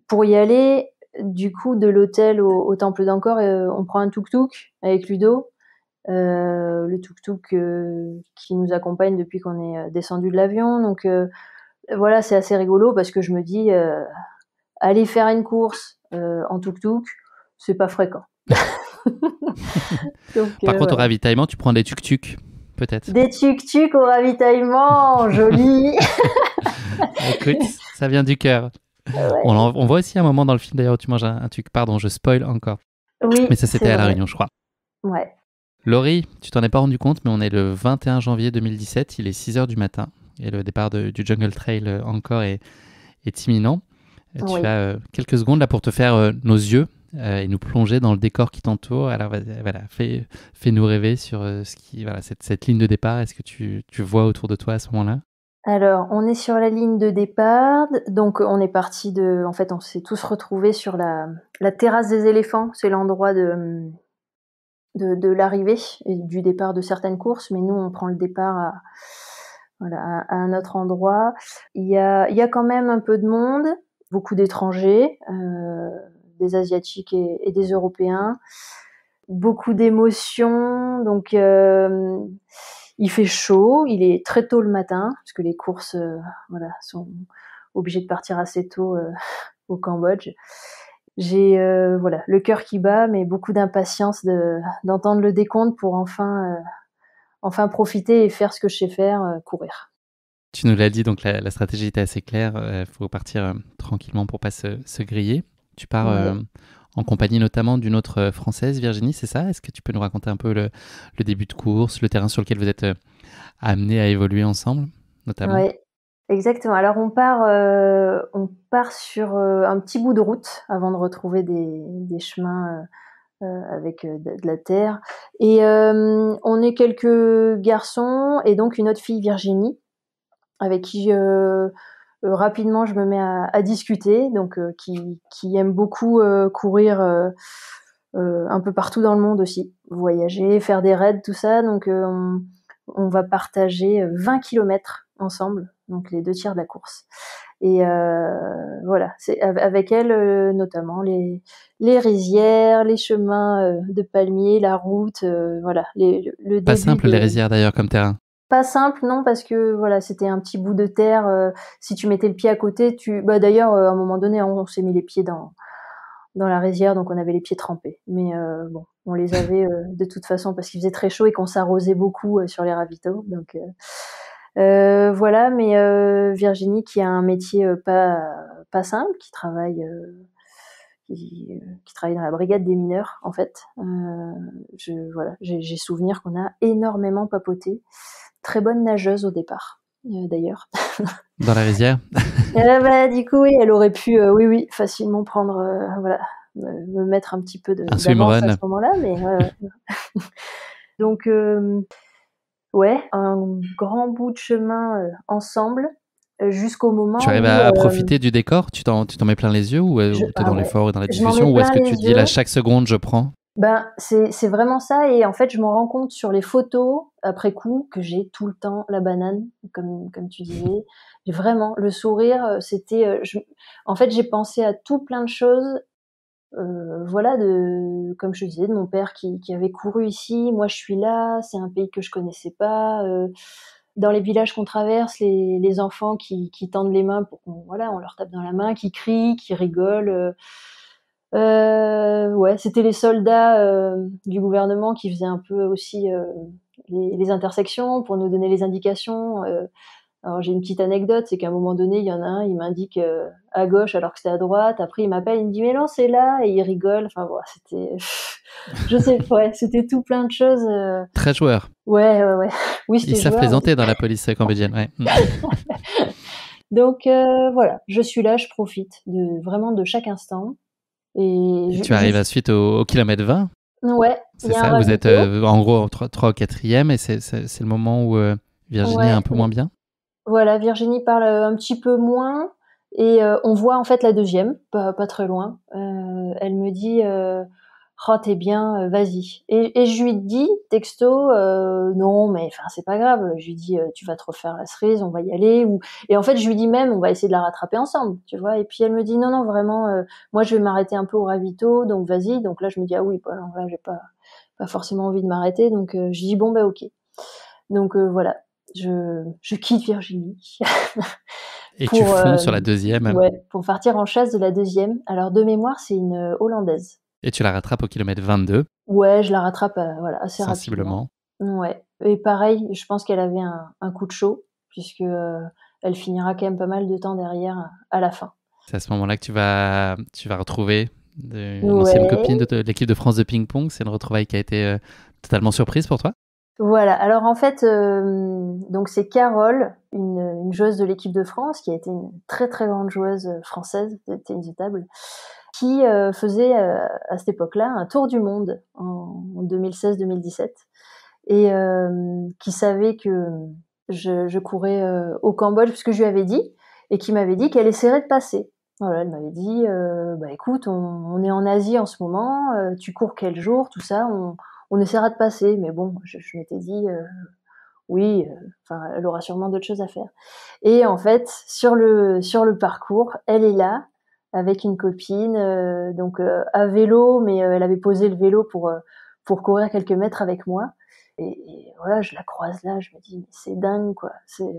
pour y aller, du coup, de l'hôtel au temple d'Angkor, on prend un tuk-tuk avec Ludo, le tuk-tuk qui nous accompagne depuis qu'on est descendu de l'avion. Donc voilà, c'est assez rigolo parce que je me dis, aller faire une course en tuk-tuk, c'est pas fréquent. Donc, Par contre, au voilà. ravitaillement, tu prends des tuk-tuk, peut-être. Des tuk-tuk au ravitaillement, joli. Écoute, ça vient du cœur. Ouais. On voit aussi un moment dans le film d'ailleurs où tu manges un tuk. Pardon, je spoil encore. Mais Oui, ça, c'est c'était à La vrai. Réunion, je crois. Ouais. Laurie, tu t'en es pas rendu compte, mais on est le 21 janvier 2017, il est 6h du matin et le départ du Jungle Trail encore est imminent. Tu Oui. as quelques secondes là pour te faire nos yeux et nous plonger dans le décor qui t'entoure. Alors voilà, fais-nous rêver sur cette ligne de départ. Est-ce que tu vois autour de toi à ce moment-là? Alors, on est sur la ligne de départ, donc on est parti en fait, on s'est tous retrouvés sur la terrasse des éléphants. C'est l'endroit de l'arrivée et du départ de certaines courses, mais nous, on prend le départ à un autre endroit. Il y a quand même un peu de monde, beaucoup d'étrangers, des Asiatiques et des Européens, beaucoup d'émotions, donc il fait chaud, il est très tôt le matin, parce que les courses voilà, sont obligées de partir assez tôt au Cambodge. J'ai voilà, le cœur qui bat, mais beaucoup d'impatience d'entendre le décompte pour enfin profiter et faire ce que je sais faire, courir. Tu nous l'as dit, donc la stratégie était assez claire. Il faut partir tranquillement pour pas se griller. Tu pars Ouais. en compagnie notamment d'une autre Française, Virginie, c'est ça? Est-ce que tu peux nous raconter un peu le début de course, le terrain sur lequel vous êtes amenés à évoluer ensemble, notamment? Ouais, exactement. Alors on part sur, un petit bout de route avant de retrouver des chemins, avec, de la terre et on est quelques garçons et donc une autre fille, Virginie, avec qui, rapidement je me mets à discuter, donc qui aime beaucoup, courir, un peu partout dans le monde aussi, voyager, faire des raids, tout ça, donc on va partager 20 kilomètres ensemble, donc les 2 tiers de la course et voilà, c'est avec elle, notamment les rizières, les chemins, de palmiers, la route, voilà, le Pas début simple les de rizières d'ailleurs comme terrain. pas simple, non, parce que voilà, c'était un petit bout de terre, si tu mettais le pied à côté, d'ailleurs, à un moment donné, on s'est mis les pieds dans la rizière, donc on avait les pieds trempés. Mais bon, on les avait de toute façon parce qu'il faisait très chaud et qu'on s'arrosait beaucoup sur les ravitaux. Donc voilà, mais Virginie qui a un métier pas simple, qui travaille dans la brigade des mineurs en fait. Voilà, j'ai souvenir qu'on a énormément papoté. Très bonne nageuse au départ, d'ailleurs. Dans la rizière? Bah, du coup, oui, elle aurait pu, oui, facilement prendre, voilà, me mettre un petit peu Un d'avance à swimrun? ce moment-là, mais Donc, ouais, un grand bout de chemin ensemble, jusqu'au moment Tu arrives où à profiter du décor? Tu t'en mets plein les yeux ou tu es dans ouais, l'effort et dans la je m'en mets discussion ou est-ce plein que tu les te dis là, yeux. chaque seconde, je prends? Ben, c'est vraiment ça et en fait, je m'en rends compte sur les photos après coup que j'ai tout le temps la banane, comme tu disais. Vraiment, le sourire, c'était, en fait, j'ai pensé à tout plein de choses, voilà, comme je te disais, de mon père qui avait couru ici. Moi, je suis là, c'est un pays que je connaissais pas. Dans les villages qu'on traverse, les enfants qui tendent les mains pour qu'on, voilà, on leur tape dans la main, qui crient, qui rigolent. Ouais, c'était les soldats du gouvernement qui faisaient un peu aussi les intersections pour nous donner les indications. Alors j'ai une petite anecdote, c'est qu'à un moment donné, il y en a un, il m'indique à gauche alors que c'était à droite. Après, il m'appelle, il me dit mais non, c'est là, et il rigole. Enfin bon, c'était, je sais, ouais, c'était tout plein de choses. Très joueur. Ouais, ouais, ouais. Oui, Ils c'était savent joueur. plaisanter dans la police cambodgienne, ouais. Donc voilà, je suis là, je profite vraiment de chaque instant. Et Et tu arrives ensuite au kilomètre 20, ouais, il c'est y a un ça? Vous êtes ravito. en gros 3 au 4e et c'est le moment où Virginie est Ouais, un peu moins bien? voilà, Virginie parle un petit peu moins et on voit en fait la deuxième, pas très loin. Elle me dit oh t'es bien, vas-y. Et je lui dis texto non mais enfin c'est pas grave. Je lui dis tu vas te refaire la cerise, on va y aller. Et en fait je lui dis même on va essayer de la rattraper ensemble, tu vois. Et puis elle me dit non non vraiment moi je vais m'arrêter un peu au ravito donc vas-y. Donc là je me dis ah oui bah, non, là j'ai pas forcément envie de m'arrêter donc je dis bon bah ok. Donc voilà, je quitte Virginie Et tu pour, fonds sur la deuxième ouais, pour partir en chasse de la deuxième. Alors de mémoire, c'est une Hollandaise. et tu la rattrapes au kilomètre 22, Ouais, je la rattrape voilà, assez rapidement. sensiblement. Ouais, et pareil, je pense qu'elle avait un coup de chaud puisque elle finira quand même pas mal de temps derrière à la fin. C'est à ce moment-là que tu vas retrouver une ancienne Ouais. copine de l'équipe de France de ping-pong. C'est une retrouvaille qui a été totalement surprise pour toi? Voilà, alors en fait, donc c'est Carole, une joueuse de l'équipe de France qui a été une très, très grande joueuse française de tennis de table, qui faisait à cette époque-là un tour du monde en 2016-2017 et qui savait que je courais au Cambodge puisque je lui avais dit et qui m'avait dit qu'elle essaierait de passer. Voilà, elle m'avait dit bah écoute, on est en Asie en ce moment, tu cours quel jour, tout ça, on essaiera de passer. Mais bon, je m'étais dit oui, enfin elle aura sûrement d'autres choses à faire. Et en fait, sur le parcours, elle est là avec une copine, donc à vélo, mais elle avait posé le vélo pour courir quelques mètres avec moi. Et voilà, je la croise là, je me dis mais c'est dingue quoi. C'est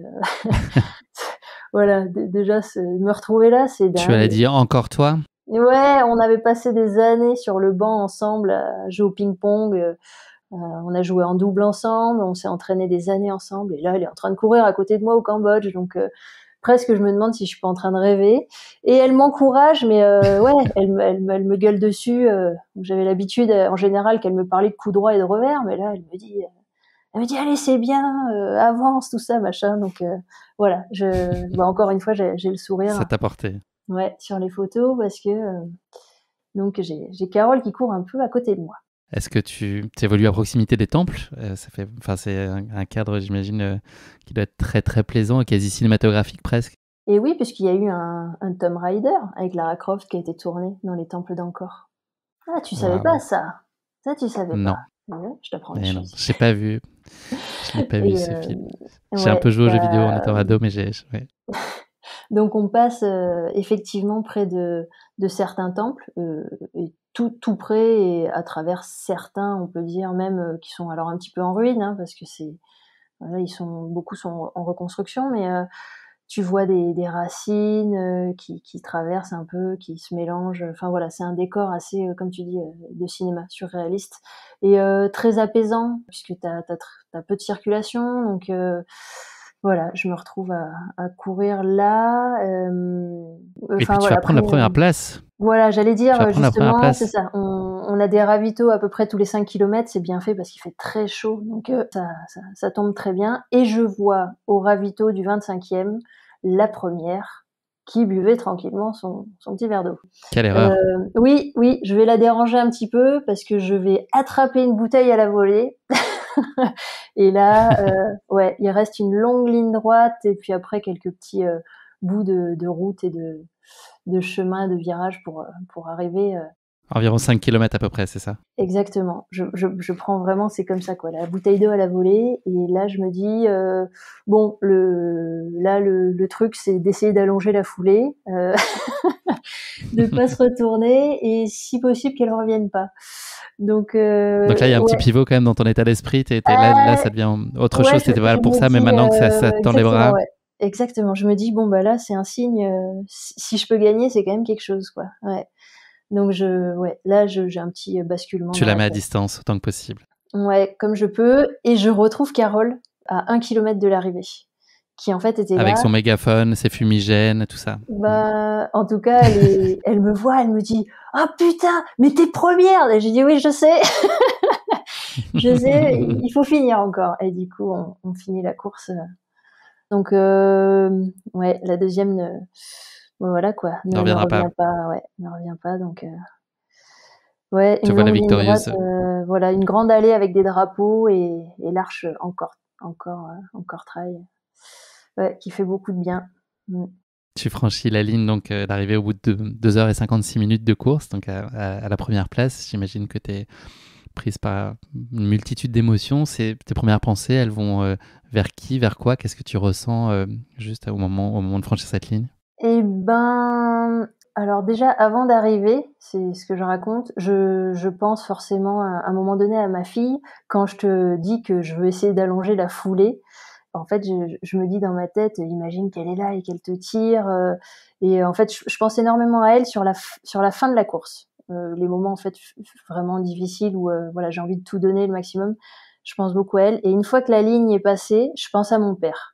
voilà, déjà me retrouver là, c'est Tu as dingue. dit encore toi? Ouais, on avait passé des années sur le banc ensemble à jouer au ping-pong. On a joué en double ensemble, on s'est entraîné des années ensemble. Et là, elle est en train de courir à côté de moi au Cambodge, donc presque je me demande si je suis pas en train de rêver. Et elle m'encourage, mais ouais, elle me gueule dessus. J'avais l'habitude, en général, qu'elle me parlait de coup droit et de revers, mais là, elle me dit, allez, c'est bien, avance, tout ça, machin. Donc voilà, bah, encore une fois, j'ai le Ça sourire, t'a porté. ouais, sur les photos parce que donc j'ai Carole qui court un peu à côté de moi. Est-ce que tu évolues à proximité des temples? C'est un cadre, j'imagine, qui doit être très très plaisant et quasi cinématographique presque. Et oui, puisqu'il y a eu un Tomb Raider avec Lara Croft qui a été tourné dans les temples d'Angkor. Ah, tu savais pas Waouh. ça? Ça, tu savais pas? Non, Ouais, je t'apprends des mais non, choses. j'ai pas vu. Je n'ai pas vu Et ce film. J'ai un ouais, peu joué aux jeux vidéo en bah, étant ado, mais ouais. donc on passe effectivement près de certains temples et tout près et à travers certains, on peut dire même qui sont alors un petit peu en ruine, hein, parce que voilà, beaucoup sont en reconstruction, mais tu vois des racines qui traversent un peu, qui se mélangent. Enfin voilà, c'est un décor assez, comme tu dis, de cinéma, surréaliste et très apaisant puisque t'as peu de circulation. Donc voilà, je me retrouve à courir là. Et puis Enfin tu voilà, vas prendre après la première place. voilà, j'allais Tu dire vas prendre la première justement, c'est place. ça. On a des ravitaux à peu près tous les 5 kilomètres, c'est bien fait parce qu'il fait très chaud, donc ça tombe très bien. Et je vois au ravito du 25e la première qui buvait tranquillement son petit verre d'eau. Quelle erreur. Oui, oui, je vais la déranger un petit peu parce que je vais attraper une bouteille à la volée Et là, ouais, il reste une longue ligne droite et puis après quelques petits bouts de route et de chemin, de virage pour arriver. Environ 5 kilomètres à peu près, c'est ça? Exactement. Je prends vraiment, c'est comme ça quoi, la bouteille d'eau à la volée. Et là, je me dis bon, le truc, c'est d'essayer d'allonger la foulée, de pas se retourner et si possible qu'elle revienne pas. Donc Donc là, il y a un petit ouais. pivot quand même dans ton état d'esprit. Là, Ah, ça devient autre ouais, chose. T'étais pas là je pour me ça, mais dis maintenant que ça te tend les exactement, bras. ouais. Exactement. Je me dis bon bah là, c'est un signe. Si je peux gagner, c'est quand même quelque chose, quoi. Ouais. Donc ouais, là, j'ai un petit basculement Tu dans la la mets à tête. distance autant que possible. Ouais, comme je peux, et je retrouve Carole à 1 kilomètre de l'arrivée, qui en fait était Avec là. son mégaphone, ses fumigènes, tout ça. Bah, en tout cas, elle me voit, elle me dit: «Oh putain, mais t'es première!» Et j'ai dit: «Oui, je sais, je sais, il faut finir encore.» Et du coup, on finit la course. Donc, ouais, la deuxième voilà quoi, Ne ne reviendra pas. revient pas, ouais, ne revient pas. Donc, ouais, Tu une vois la longue ligne droite, victorieuse. voilà, une grande allée avec des drapeaux et l'arche encore trail. Ouais, qui fait beaucoup de bien. Mmh. Tu franchis la ligne donc d'arriver au bout de 2 h 56 de course, donc à la première place. J'imagine que tu es prise par une multitude d'émotions. Tes premières pensées, elles vont vers qui, vers quoi? Qu'est-ce que tu ressens juste au moment de franchir cette ligne? Et ben, alors déjà avant d'arriver, c'est ce que je raconte, je pense forcément à un moment donné à ma fille. Quand je te dis que je veux essayer d'allonger la foulée, en fait, je me dis dans ma tête: «Imagine qu'elle est là et qu'elle te tire», et en fait, je pense énormément à elle sur la fin de la course. Les moments en fait vraiment difficiles où, voilà, j'ai envie de tout donner le maximum, je pense beaucoup à elle. Et une fois que la ligne est passée, je pense à mon père.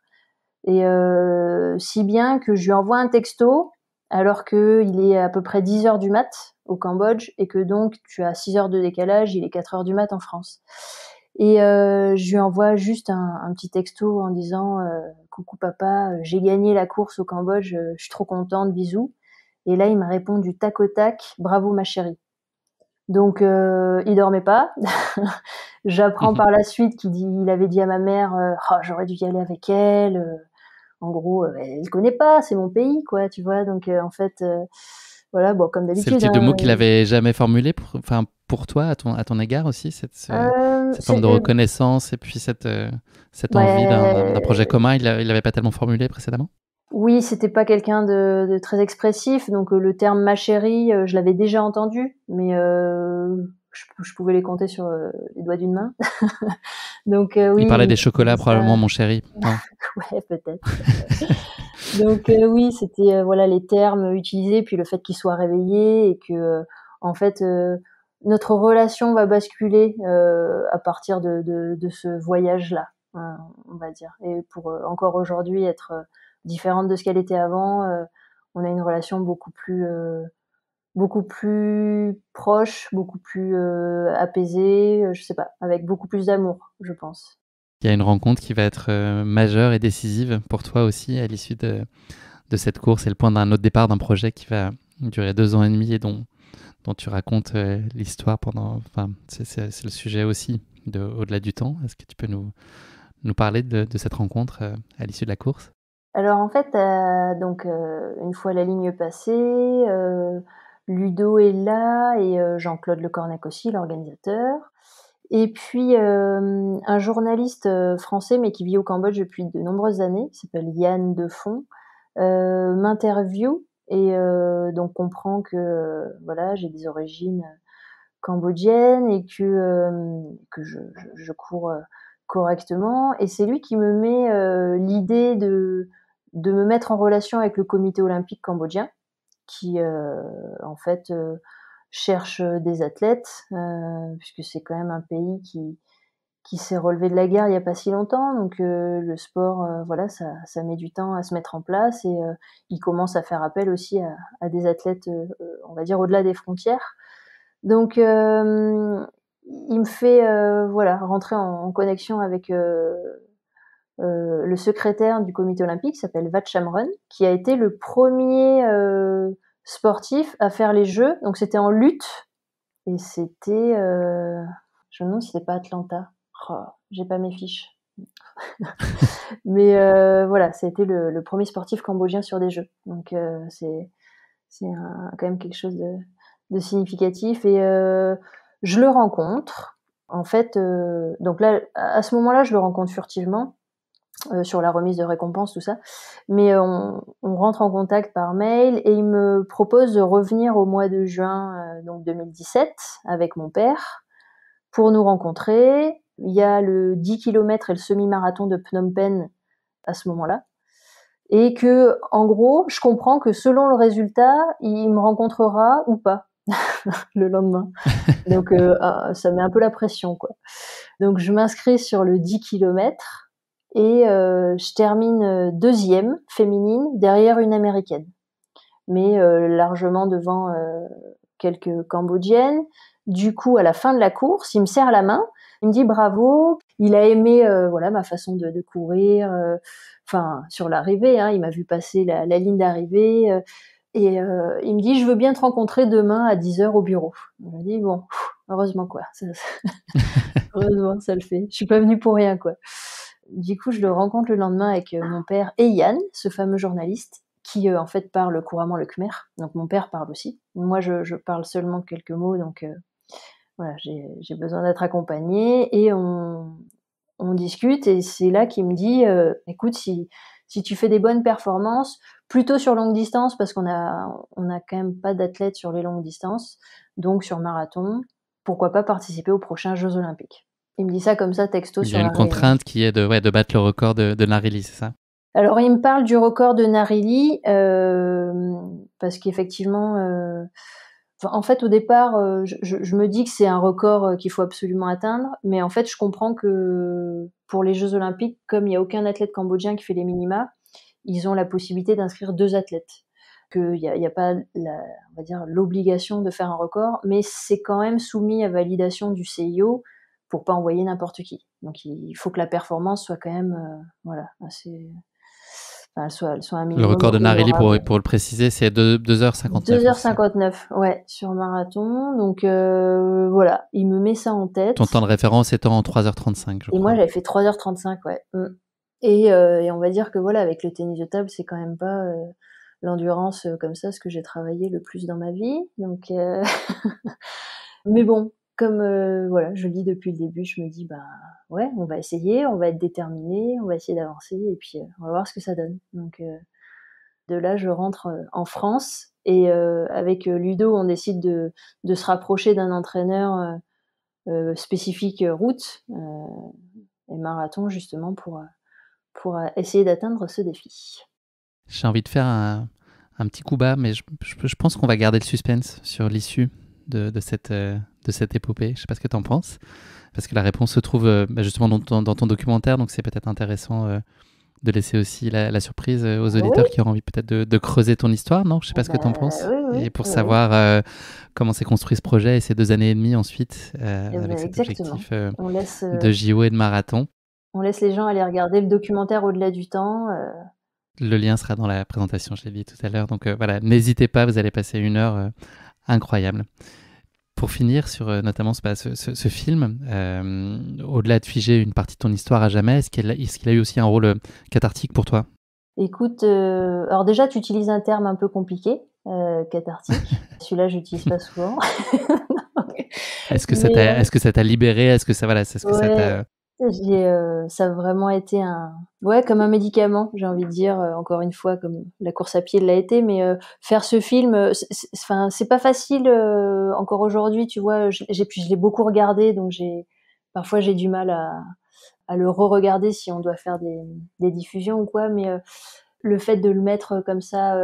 Et si bien que je lui envoie un texto alors qu'il est à peu près 10 heures du mat au Cambodge et que donc tu as 6 heures de décalage, il est 4 heures du mat en France. Et je lui envoie juste un petit texto en disant coucou papa, j'ai gagné la course au Cambodge, je suis trop contente, bisous. Et là, il m'a répondu tac au tac, bravo ma chérie. Donc il dormait pas. J'apprends par la suite il avait dit à ma mère oh, j'aurais dû y aller avec elle. En gros, elle connaît pas, c'est mon pays, quoi, tu vois. Donc en fait, voilà, bon, comme C'est le d'habitude, type de hein. mot qu'il avait jamais formulé pour toi, à ton égard aussi, cette forme C'est de reconnaissance et puis cette envie d'un projet ouais, commun, il avait pas tellement formulé précédemment? oui, c'était pas quelqu'un de très expressif, donc le terme «ma chérie», je l'avais déjà entendu, mais je pouvais les compter sur les doigts d'une main. Donc Il oui, parlait il des me chocolats disait ça. probablement, mon chéri, non? Ouais, peut-être. Donc oui, c'était voilà les termes utilisés, puis le fait qu'il soit réveillé et que en fait notre relation va basculer à partir de ce voyage-là, on va dire. Et pour encore aujourd'hui être différente de ce qu'elle était avant, on a une relation beaucoup plus proche, beaucoup plus apaisée, je sais pas, avec beaucoup plus d'amour, je pense. Il y a une rencontre qui va être majeure et décisive pour toi aussi à l'issue de cette course et le point d'un autre départ d'un projet qui va durer 2 ans et demi et dont tu racontes l'histoire pendant. Enfin, c'est le sujet aussi au-delà du temps. Est-ce que tu peux nous parler de cette rencontre à l'issue de la course? Alors en fait, donc une fois la ligne passée, Ludo est là et Jean-Claude Lecornac aussi, l'organisateur. Et puis un journaliste français, mais qui vit au Cambodge depuis de nombreuses années, qui s'appelle Yann Defont, m'interviewe et donc comprend que voilà, j'ai des origines cambodgiennes et que je cours correctement. Et c'est lui qui me met l'idée de me mettre en relation avec le comité olympique cambodgien qui en fait cherche des athlètes puisque c'est quand même un pays qui s'est relevé de la guerre il y a pas si longtemps. Donc le sport voilà, ça met du temps à se mettre en place et il commence à faire appel aussi à des athlètes on va dire au-delà des frontières. Donc il me fait voilà, rentrer en connexion avec le secrétaire du comité olympique, qui s'appelle Vatchamron, qui a été le premier sportif à faire les Jeux. Donc c'était en lutte et c'était je me demande si c'était pas Atlanta. Oh. j'ai pas mes fiches. Mais voilà, ça a été le premier sportif cambodgien sur des Jeux. Donc c'est quand même quelque chose de significatif. Et je le rencontre. En fait, donc là, à ce moment-là, je le rencontre furtivement sur la remise de récompense, tout ça. Mais on rentre en contact par mail et il me propose de revenir au mois de juin donc 2017 avec mon père pour nous rencontrer. Il y a le 10 km et le semi-marathon de Phnom Penh à ce moment-là. Et que, en gros, je comprends que selon le résultat, il me rencontrera ou pas le lendemain. Donc, ça met un peu la pression, quoi. Donc, je m'inscris sur le 10 km et je termine deuxième féminine derrière une américaine, mais largement devant quelques cambodgiennes. Du coup, à la fin de la course, il me serre la main, il me dit bravo. Il a aimé voilà ma façon de courir, enfin sur l'arrivée, hein, il m'a vu passer la ligne d'arrivée et il me dit je veux bien te rencontrer demain à 10h au bureau. Je me dis bon, heureusement quoi, heureusement ça le fait. Je suis pas venue pour rien quoi. Du coup, je le rencontre le lendemain avec mon père et Yann, ce fameux journaliste qui en fait parle couramment le khmer. Donc mon père parle aussi. Moi, je parle seulement quelques mots, donc voilà, j'ai besoin d'être accompagnée et on discute et c'est là qu'il me dit écoute, si tu fais des bonnes performances, plutôt sur longue distance parce qu'on a quand même pas d'athlètes sur les longues distances, donc sur marathon, pourquoi pas participer aux prochains Jeux Olympiques. Il me dit ça comme ça texto Il y sur a la une contrainte qui est de battre le record de Narili, c'est ça? Alors, il me parle du record de Narili parce qu'effectivement, en fait, au départ, je me dis que c'est un record qu'il faut absolument atteindre, mais en fait, je comprends que pour les Jeux Olympiques, comme il n'y a aucun athlète cambodgien qui fait les minima, ils ont la possibilité d'inscrire 2 athlètes. Qu'il y a pas on va dire l'obligation de faire un record, mais c'est quand même soumis à validation du CIO pour pas envoyer n'importe qui. Donc, il faut que la performance soit quand même, voilà, assez. Enfin, elle soit un Le minimum record de Narili, honorable. pour le préciser, c'est 2h59. 2h59, ouais, sur marathon. Donc voilà, il me met ça en Ton tête. temps de référence étant en 3h35, je Et moi, crois. j'avais fait 3h35, ouais. Et on va dire que voilà, avec le tennis de table, c'est quand même pas l'endurance comme ça, ce que j'ai travaillé le plus dans ma vie. Donc, mais bon, comme voilà, je le dis depuis le début, je me dis bah ouais, on va essayer, on va être déterminé, on va essayer d'avancer et puis on va voir ce que ça donne. Donc de là, je rentre en France et avec Ludo, on décide de se rapprocher d'un entraîneur spécifique route et marathon justement pour essayer d'atteindre ce défi. J'ai envie de faire un petit coup bas, mais je pense qu'on va garder le suspense sur l'issue de cette épopée. Je ne sais pas ce que tu en penses, parce que la réponse se trouve justement dans ton documentaire, donc c'est peut-être intéressant de laisser aussi la surprise aux Oui, auditeurs qui auront envie peut-être de creuser ton histoire, non? Je sais pas ce que tu en penses. oui, Et pour oui. savoir comment s'est construit ce projet et ces 2 années et demie ensuite, Eh ben, avec cet exactement. objectif On laisse, de JO et de marathon. on laisse les gens aller regarder le documentaire au-delà du temps. Le lien sera dans la présentation, je l'ai dit tout à l'heure. Donc voilà, n'hésitez pas, vous allez passer une heure incroyable. Pour finir sur notamment ce film, au-delà de figer une partie de ton histoire à jamais, est-ce qu'il a eu aussi un rôle cathartique pour toi? Écoute, alors déjà, tu utilises un terme un peu compliqué, cathartique. Celui-là, j'utilise pas souvent. Mais Est-ce que ça t'a libéré? Est-ce que ça, voilà, est-ce que ça ouais, t'a... ça a vraiment été ouais, comme un médicament, j'ai envie de dire, encore une fois, comme la course à pied l'a été, mais faire ce film, enfin, c'est pas facile, encore aujourd'hui, tu vois? Je l'ai beaucoup regardé, donc parfois j'ai du mal à le re-regarder si on doit faire des diffusions ou quoi, mais le fait de le mettre comme ça,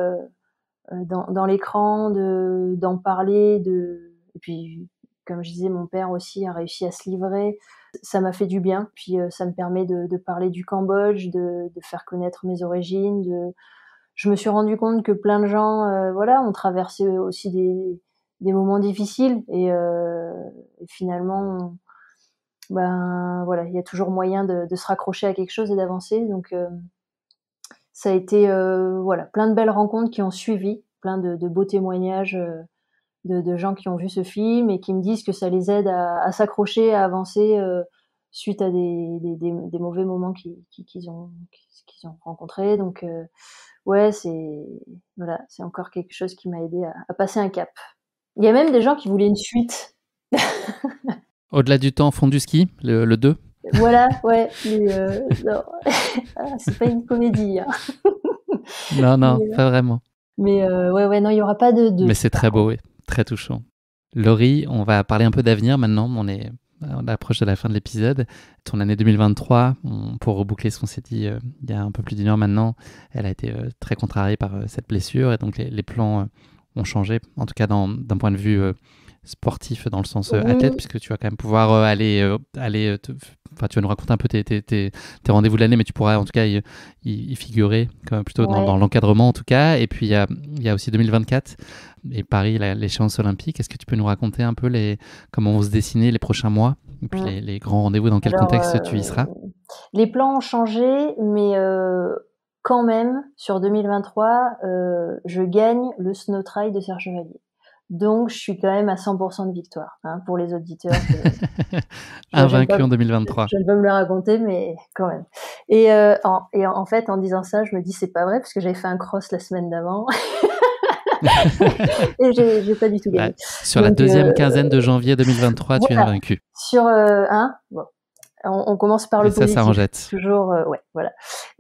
dans l'écran, d'en parler, et puis, comme je disais, mon père aussi a réussi à se livrer. Ça m'a fait du bien. Puis ça me permet de parler du Cambodge, de faire connaître mes origines. Je me suis rendu compte que plein de gens, voilà, ont traversé aussi des moments difficiles et finalement, ben voilà, il y a toujours moyen de se raccrocher à quelque chose et d'avancer. Donc ça a été voilà, plein de belles rencontres qui ont suivi, plein de beaux témoignages de gens qui ont vu ce film et qui me disent que ça les aide à s'accrocher, à avancer suite à des mauvais moments qu'ils ont rencontrés. Donc ouais, voilà, c'est encore quelque chose qui m'a aidé à passer un cap. Il y a même des gens qui voulaient une suite. Au-delà du temps fond du ski, le 2? Voilà, ouais, mais non, c'est pas une comédie, hein. Non, non, Mais pas vraiment. ouais, non, il y aura pas de 2. Mais c'est très beau, oui, très touchant. Laurie, on va parler un peu d'avenir maintenant. On approche de la fin de l'épisode. Ton année 2023, pour reboucler ce qu'on s'est dit il y a un peu plus d'une heure maintenant, elle a été très contrariée par cette blessure et donc les plans ont changé, en tout cas d'un point de vue sportif dans le sens athlète, Oui, puisque tu vas quand même pouvoir enfin, tu vas nous raconter un peu tes rendez-vous de l'année, mais tu pourras en tout cas y figurer quand même plutôt ouais. dans l'encadrement en tout cas. Et puis il y a aussi 2024 et Paris, l'échéance olympique. Est-ce que tu peux nous raconter un peu comment vont se dessiner les prochains mois et puis Mmh. les grands rendez-vous, dans quel Alors, contexte tu y seras? les plans ont changé, mais quand même, sur 2023, je gagne le Snow Trail de Serre Chevalier. Donc je suis quand même à 100 % de victoire, hein, pour les auditeurs. J'aime pas Invaincu en 2023. j'aime pas me le raconter, mais quand même. En fait, en disant ça, je me dis: «C'est pas vrai», parce que j'avais fait un cross la semaine d'avant et j'ai pas du tout Bah, gagné. sur la Donc deuxième quinzaine de janvier 2023, tu es voilà, invaincu. sur, hein, bon. On commence par Et le ça en positif, jette. toujours, ouais, voilà.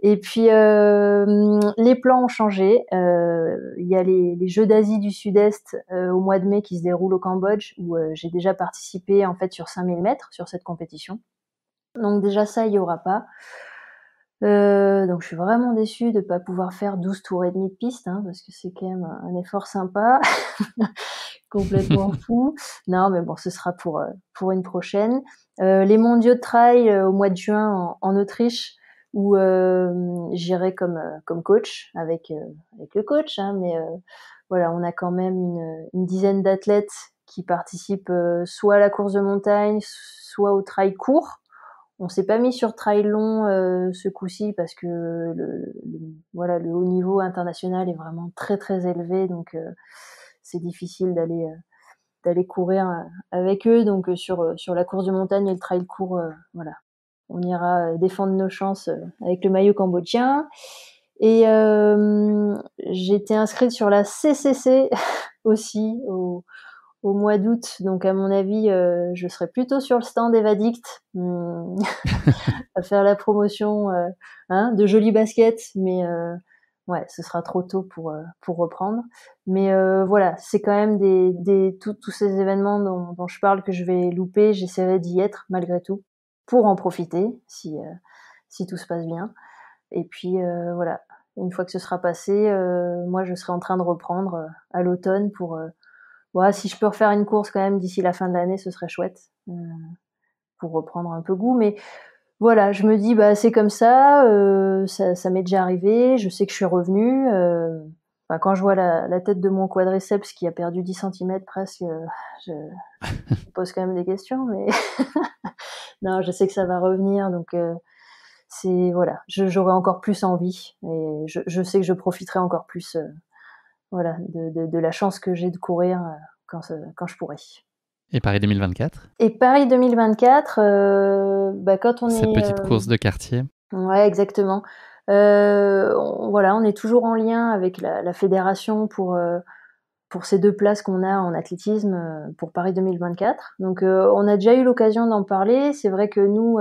Et puis, les plans ont changé. Il y a les Jeux d'Asie du Sud-Est, au mois de mai qui se déroulent au Cambodge où, j'ai déjà participé en fait sur 5000 mètres sur cette compétition. Donc déjà ça, il y aura pas. Donc je suis vraiment déçue de pas pouvoir faire 12 tours et demi de piste, hein, parce que c'est quand même un effort sympa. Complètement fou. Non, mais bon, ce sera pour une prochaine. Les mondiaux de trail au mois de juin en Autriche, où j'irai comme coach avec le coach, hein, mais voilà, on a quand même une dizaine d'athlètes qui participent soit à la course de montagne, soit au trail court. On s'est pas mis sur trail long ce coup-ci parce que voilà, le haut niveau international est vraiment très très élevé, donc c'est difficile d'aller courir avec eux. Donc sur la course de montagne et le trail court, voilà, on ira défendre nos chances avec le maillot cambodgien. Et j'étais inscrite sur la CCC aussi au mois d'août. Donc à mon avis, je serai plutôt sur le stand Evadict, à faire la promotion, hein, de jolis baskets, mais ouais, ce sera trop tôt pour reprendre. Mais voilà, c'est quand même tous ces événements dont je parle que je vais louper. J'essaierai d'y être malgré tout pour en profiter si tout se passe bien. Et puis voilà, une fois que ce sera passé, moi je serai en train de reprendre à l'automne pour voilà, si je peux refaire une course quand même d'ici la fin de l'année, ce serait chouette, pour reprendre un peu goût. Mais voilà, je me dis: «Bah, c'est comme ça, ça m'est déjà arrivé, je sais que je suis revenue», enfin, quand je vois la tête de mon quadriceps qui a perdu 10 centimètres presque, je me pose quand même des questions, mais non, je sais que ça va revenir, donc c'est voilà, j'aurai encore plus envie et je sais que je profiterai encore plus, voilà, de la chance que j'ai de courir, quand je pourrai. Et Paris 2024, Et Paris 2024, bah, quand on cette est, petite course de quartier. ouais, exactement. Voilà, on est toujours en lien avec la fédération pour ces 2 places qu'on a en athlétisme, pour Paris 2024. Donc on a déjà eu l'occasion d'en parler. C'est vrai que nous,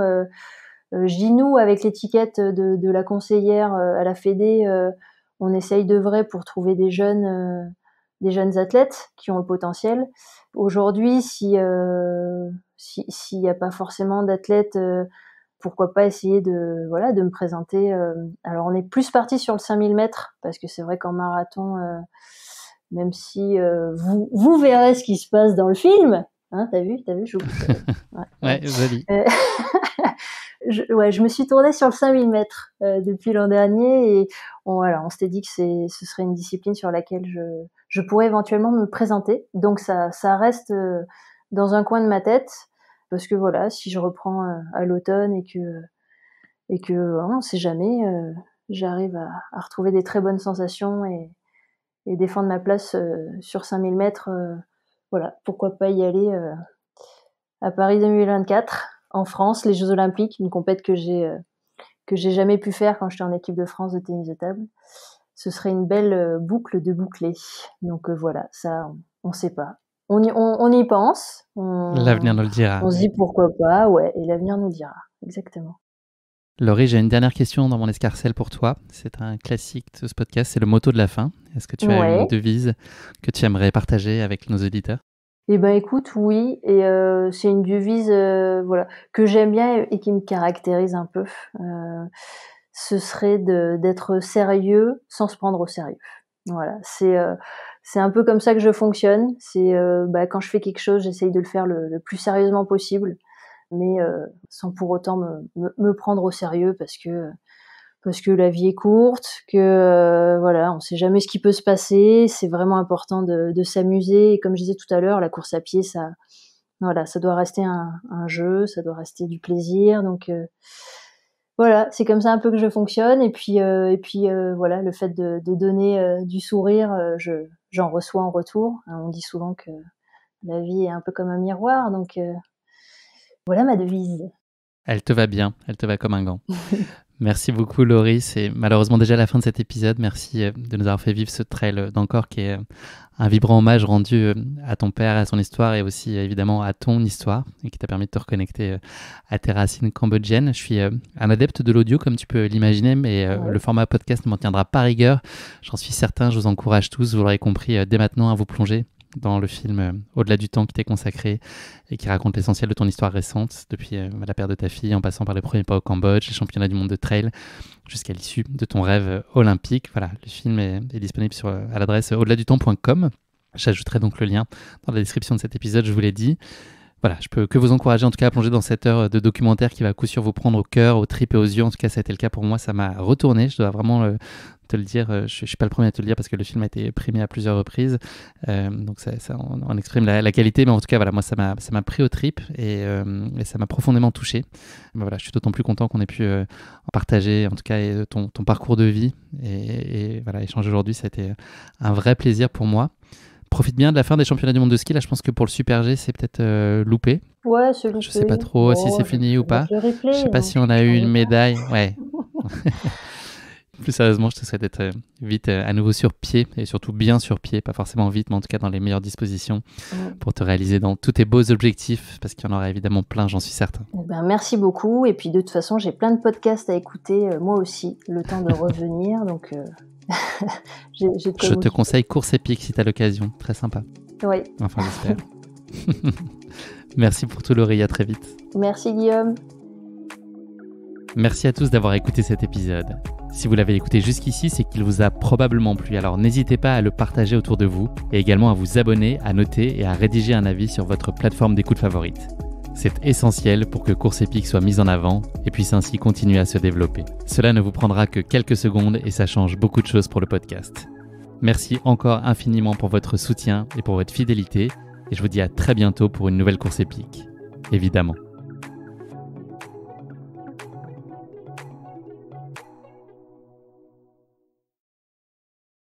je dis «nous» avec l'étiquette de la conseillère à la fédé, on essaye d'œuvrer pour trouver des jeunes athlètes qui ont le potentiel. Aujourd'hui, s'il y a pas forcément d'athlètes, pourquoi pas essayer voilà, de me présenter. Alors on est plus parti sur le 5000 mètres parce que c'est vrai qu'en marathon, même si vous verrez ce qui se passe dans le film, hein, t'as vu, je vous... ouais, Ouais, ouais. joli. Euh, ouais, je me suis tournée sur le 5000 mètres depuis l'an dernier et voilà, on s'était dit que ce serait une discipline sur laquelle je pourrais éventuellement me présenter. Donc ça reste dans un coin de ma tête parce que voilà, si je reprends à l'automne et que hein, on sait jamais, j'arrive à retrouver des très bonnes sensations et défendre ma place sur 5000 mètres, voilà, pourquoi pas y aller à Paris 2024. en France, les Jeux Olympiques, une compète que j'ai jamais pu faire quand j'étais en équipe de France de tennis de table. Ce serait une belle boucle de bouclé. Donc voilà, ça, on sait pas. On y pense. L'avenir nous le dira. On se dit pourquoi pas, ouais, et l'avenir nous le dira, exactement. Laurie, j'ai une dernière question dans mon escarcelle pour toi. C'est un classique de ce podcast, c'est le motto de la fin. Est-ce que tu as une devise que tu aimerais partager avec nos auditeurs ? Eh ben écoute, oui, et c'est une devise voilà, que j'aime bien et qui me caractérise un peu. Ce serait d'être sérieux sans se prendre au sérieux. Voilà, c'est un peu comme ça que je fonctionne. C'est quand je fais quelque chose, j'essaye de le faire le plus sérieusement possible, mais sans pour autant me prendre au sérieux parce que la vie est courte, que voilà, on sait jamais ce qui peut se passer. C'est vraiment important de s'amuser. Et comme je disais tout à l'heure, la course à pied, ça doit rester un jeu, ça doit rester du plaisir. Donc voilà, c'est comme ça un peu que je fonctionne. Et puis voilà, le fait de donner du sourire, j'en reçois en retour. On dit souvent que la vie est un peu comme un miroir. Donc voilà ma devise. Elle te va bien, elle te va comme un gant. Merci beaucoup Laurie, c'est malheureusement déjà la fin de cet épisode. Merci de nous avoir fait vivre ce trail d'Angkor qui est un vibrant hommage rendu à ton père, à son histoire et aussi évidemment à ton histoire et qui t'a permis de te reconnecter à tes racines cambodgiennes. Je suis un adepte de l'audio comme tu peux l'imaginer, mais le format podcast ne m'en tiendra pas rigueur. J'en suis certain, je vous encourage tous, vous l'aurez compris, dès maintenant à vous plonger dans le film Au-delà du temps qui t'est consacré et qui raconte l'essentiel de ton histoire récente, depuis la perte de ta fille, en passant par les premiers pas au Cambodge, les championnats du monde de trail, jusqu'à l'issue de ton rêve olympique. Voilà, le film est disponible à l'adresse au-delà-du-temps.com. J'ajouterai donc le lien dans la description de cet épisode, je vous l'ai dit. Voilà, je peux que vous encourager en tout cas à plonger dans cette heure de documentaire qui va à coup sûr vous prendre au cœur, aux tripes et aux yeux. En tout cas, ça a été le cas pour moi, ça m'a retourné. Je dois vraiment te le dire, je ne suis pas le premier à te le dire parce que le film a été primé à plusieurs reprises. Donc ça on exprime la qualité, mais en tout cas, voilà, moi ça m'a pris aux tripes et ça m'a profondément touché. Mais voilà, je suis d'autant plus content qu'on ait pu en partager, en tout cas, ton parcours de vie et voilà, échanger aujourd'hui. Ça a été un vrai plaisir pour moi. Profite bien de la fin des championnats du monde de ski. Là, je pense que pour le Super G, c'est peut-être loupé. Ouais, c'est loupé. Je sais pas trop si c'est fini ou pas. Je sais pas si on a eu une médaille. Ouais. Plus sérieusement, je te souhaite d'être vite à nouveau sur pied et surtout bien sur pied, pas forcément vite, mais en tout cas dans les meilleures dispositions pour te réaliser dans tous tes beaux objectifs, parce qu'il y en aura évidemment plein, j'en suis certain. Merci beaucoup. Et puis de toute façon, j'ai plein de podcasts à écouter, moi aussi, le temps de revenir. Donc je te conseille Course Épique si tu as l'occasion, très sympa. Oui. Enfin, j'espère. Merci pour tout Laurie, à très vite. Merci Guillaume. Merci à tous d'avoir écouté cet épisode. Si vous l'avez écouté jusqu'ici, c'est qu'il vous a probablement plu, alors n'hésitez pas à le partager autour de vous et également à vous abonner, à noter et à rédiger un avis sur votre plateforme d'écoute favorite. C'est essentiel pour que Course Épique soit mise en avant et puisse ainsi continuer à se développer. Cela ne vous prendra que quelques secondes et ça change beaucoup de choses pour le podcast. Merci encore infiniment pour votre soutien et pour votre fidélité et je vous dis à très bientôt pour une nouvelle Course Épique. Évidemment.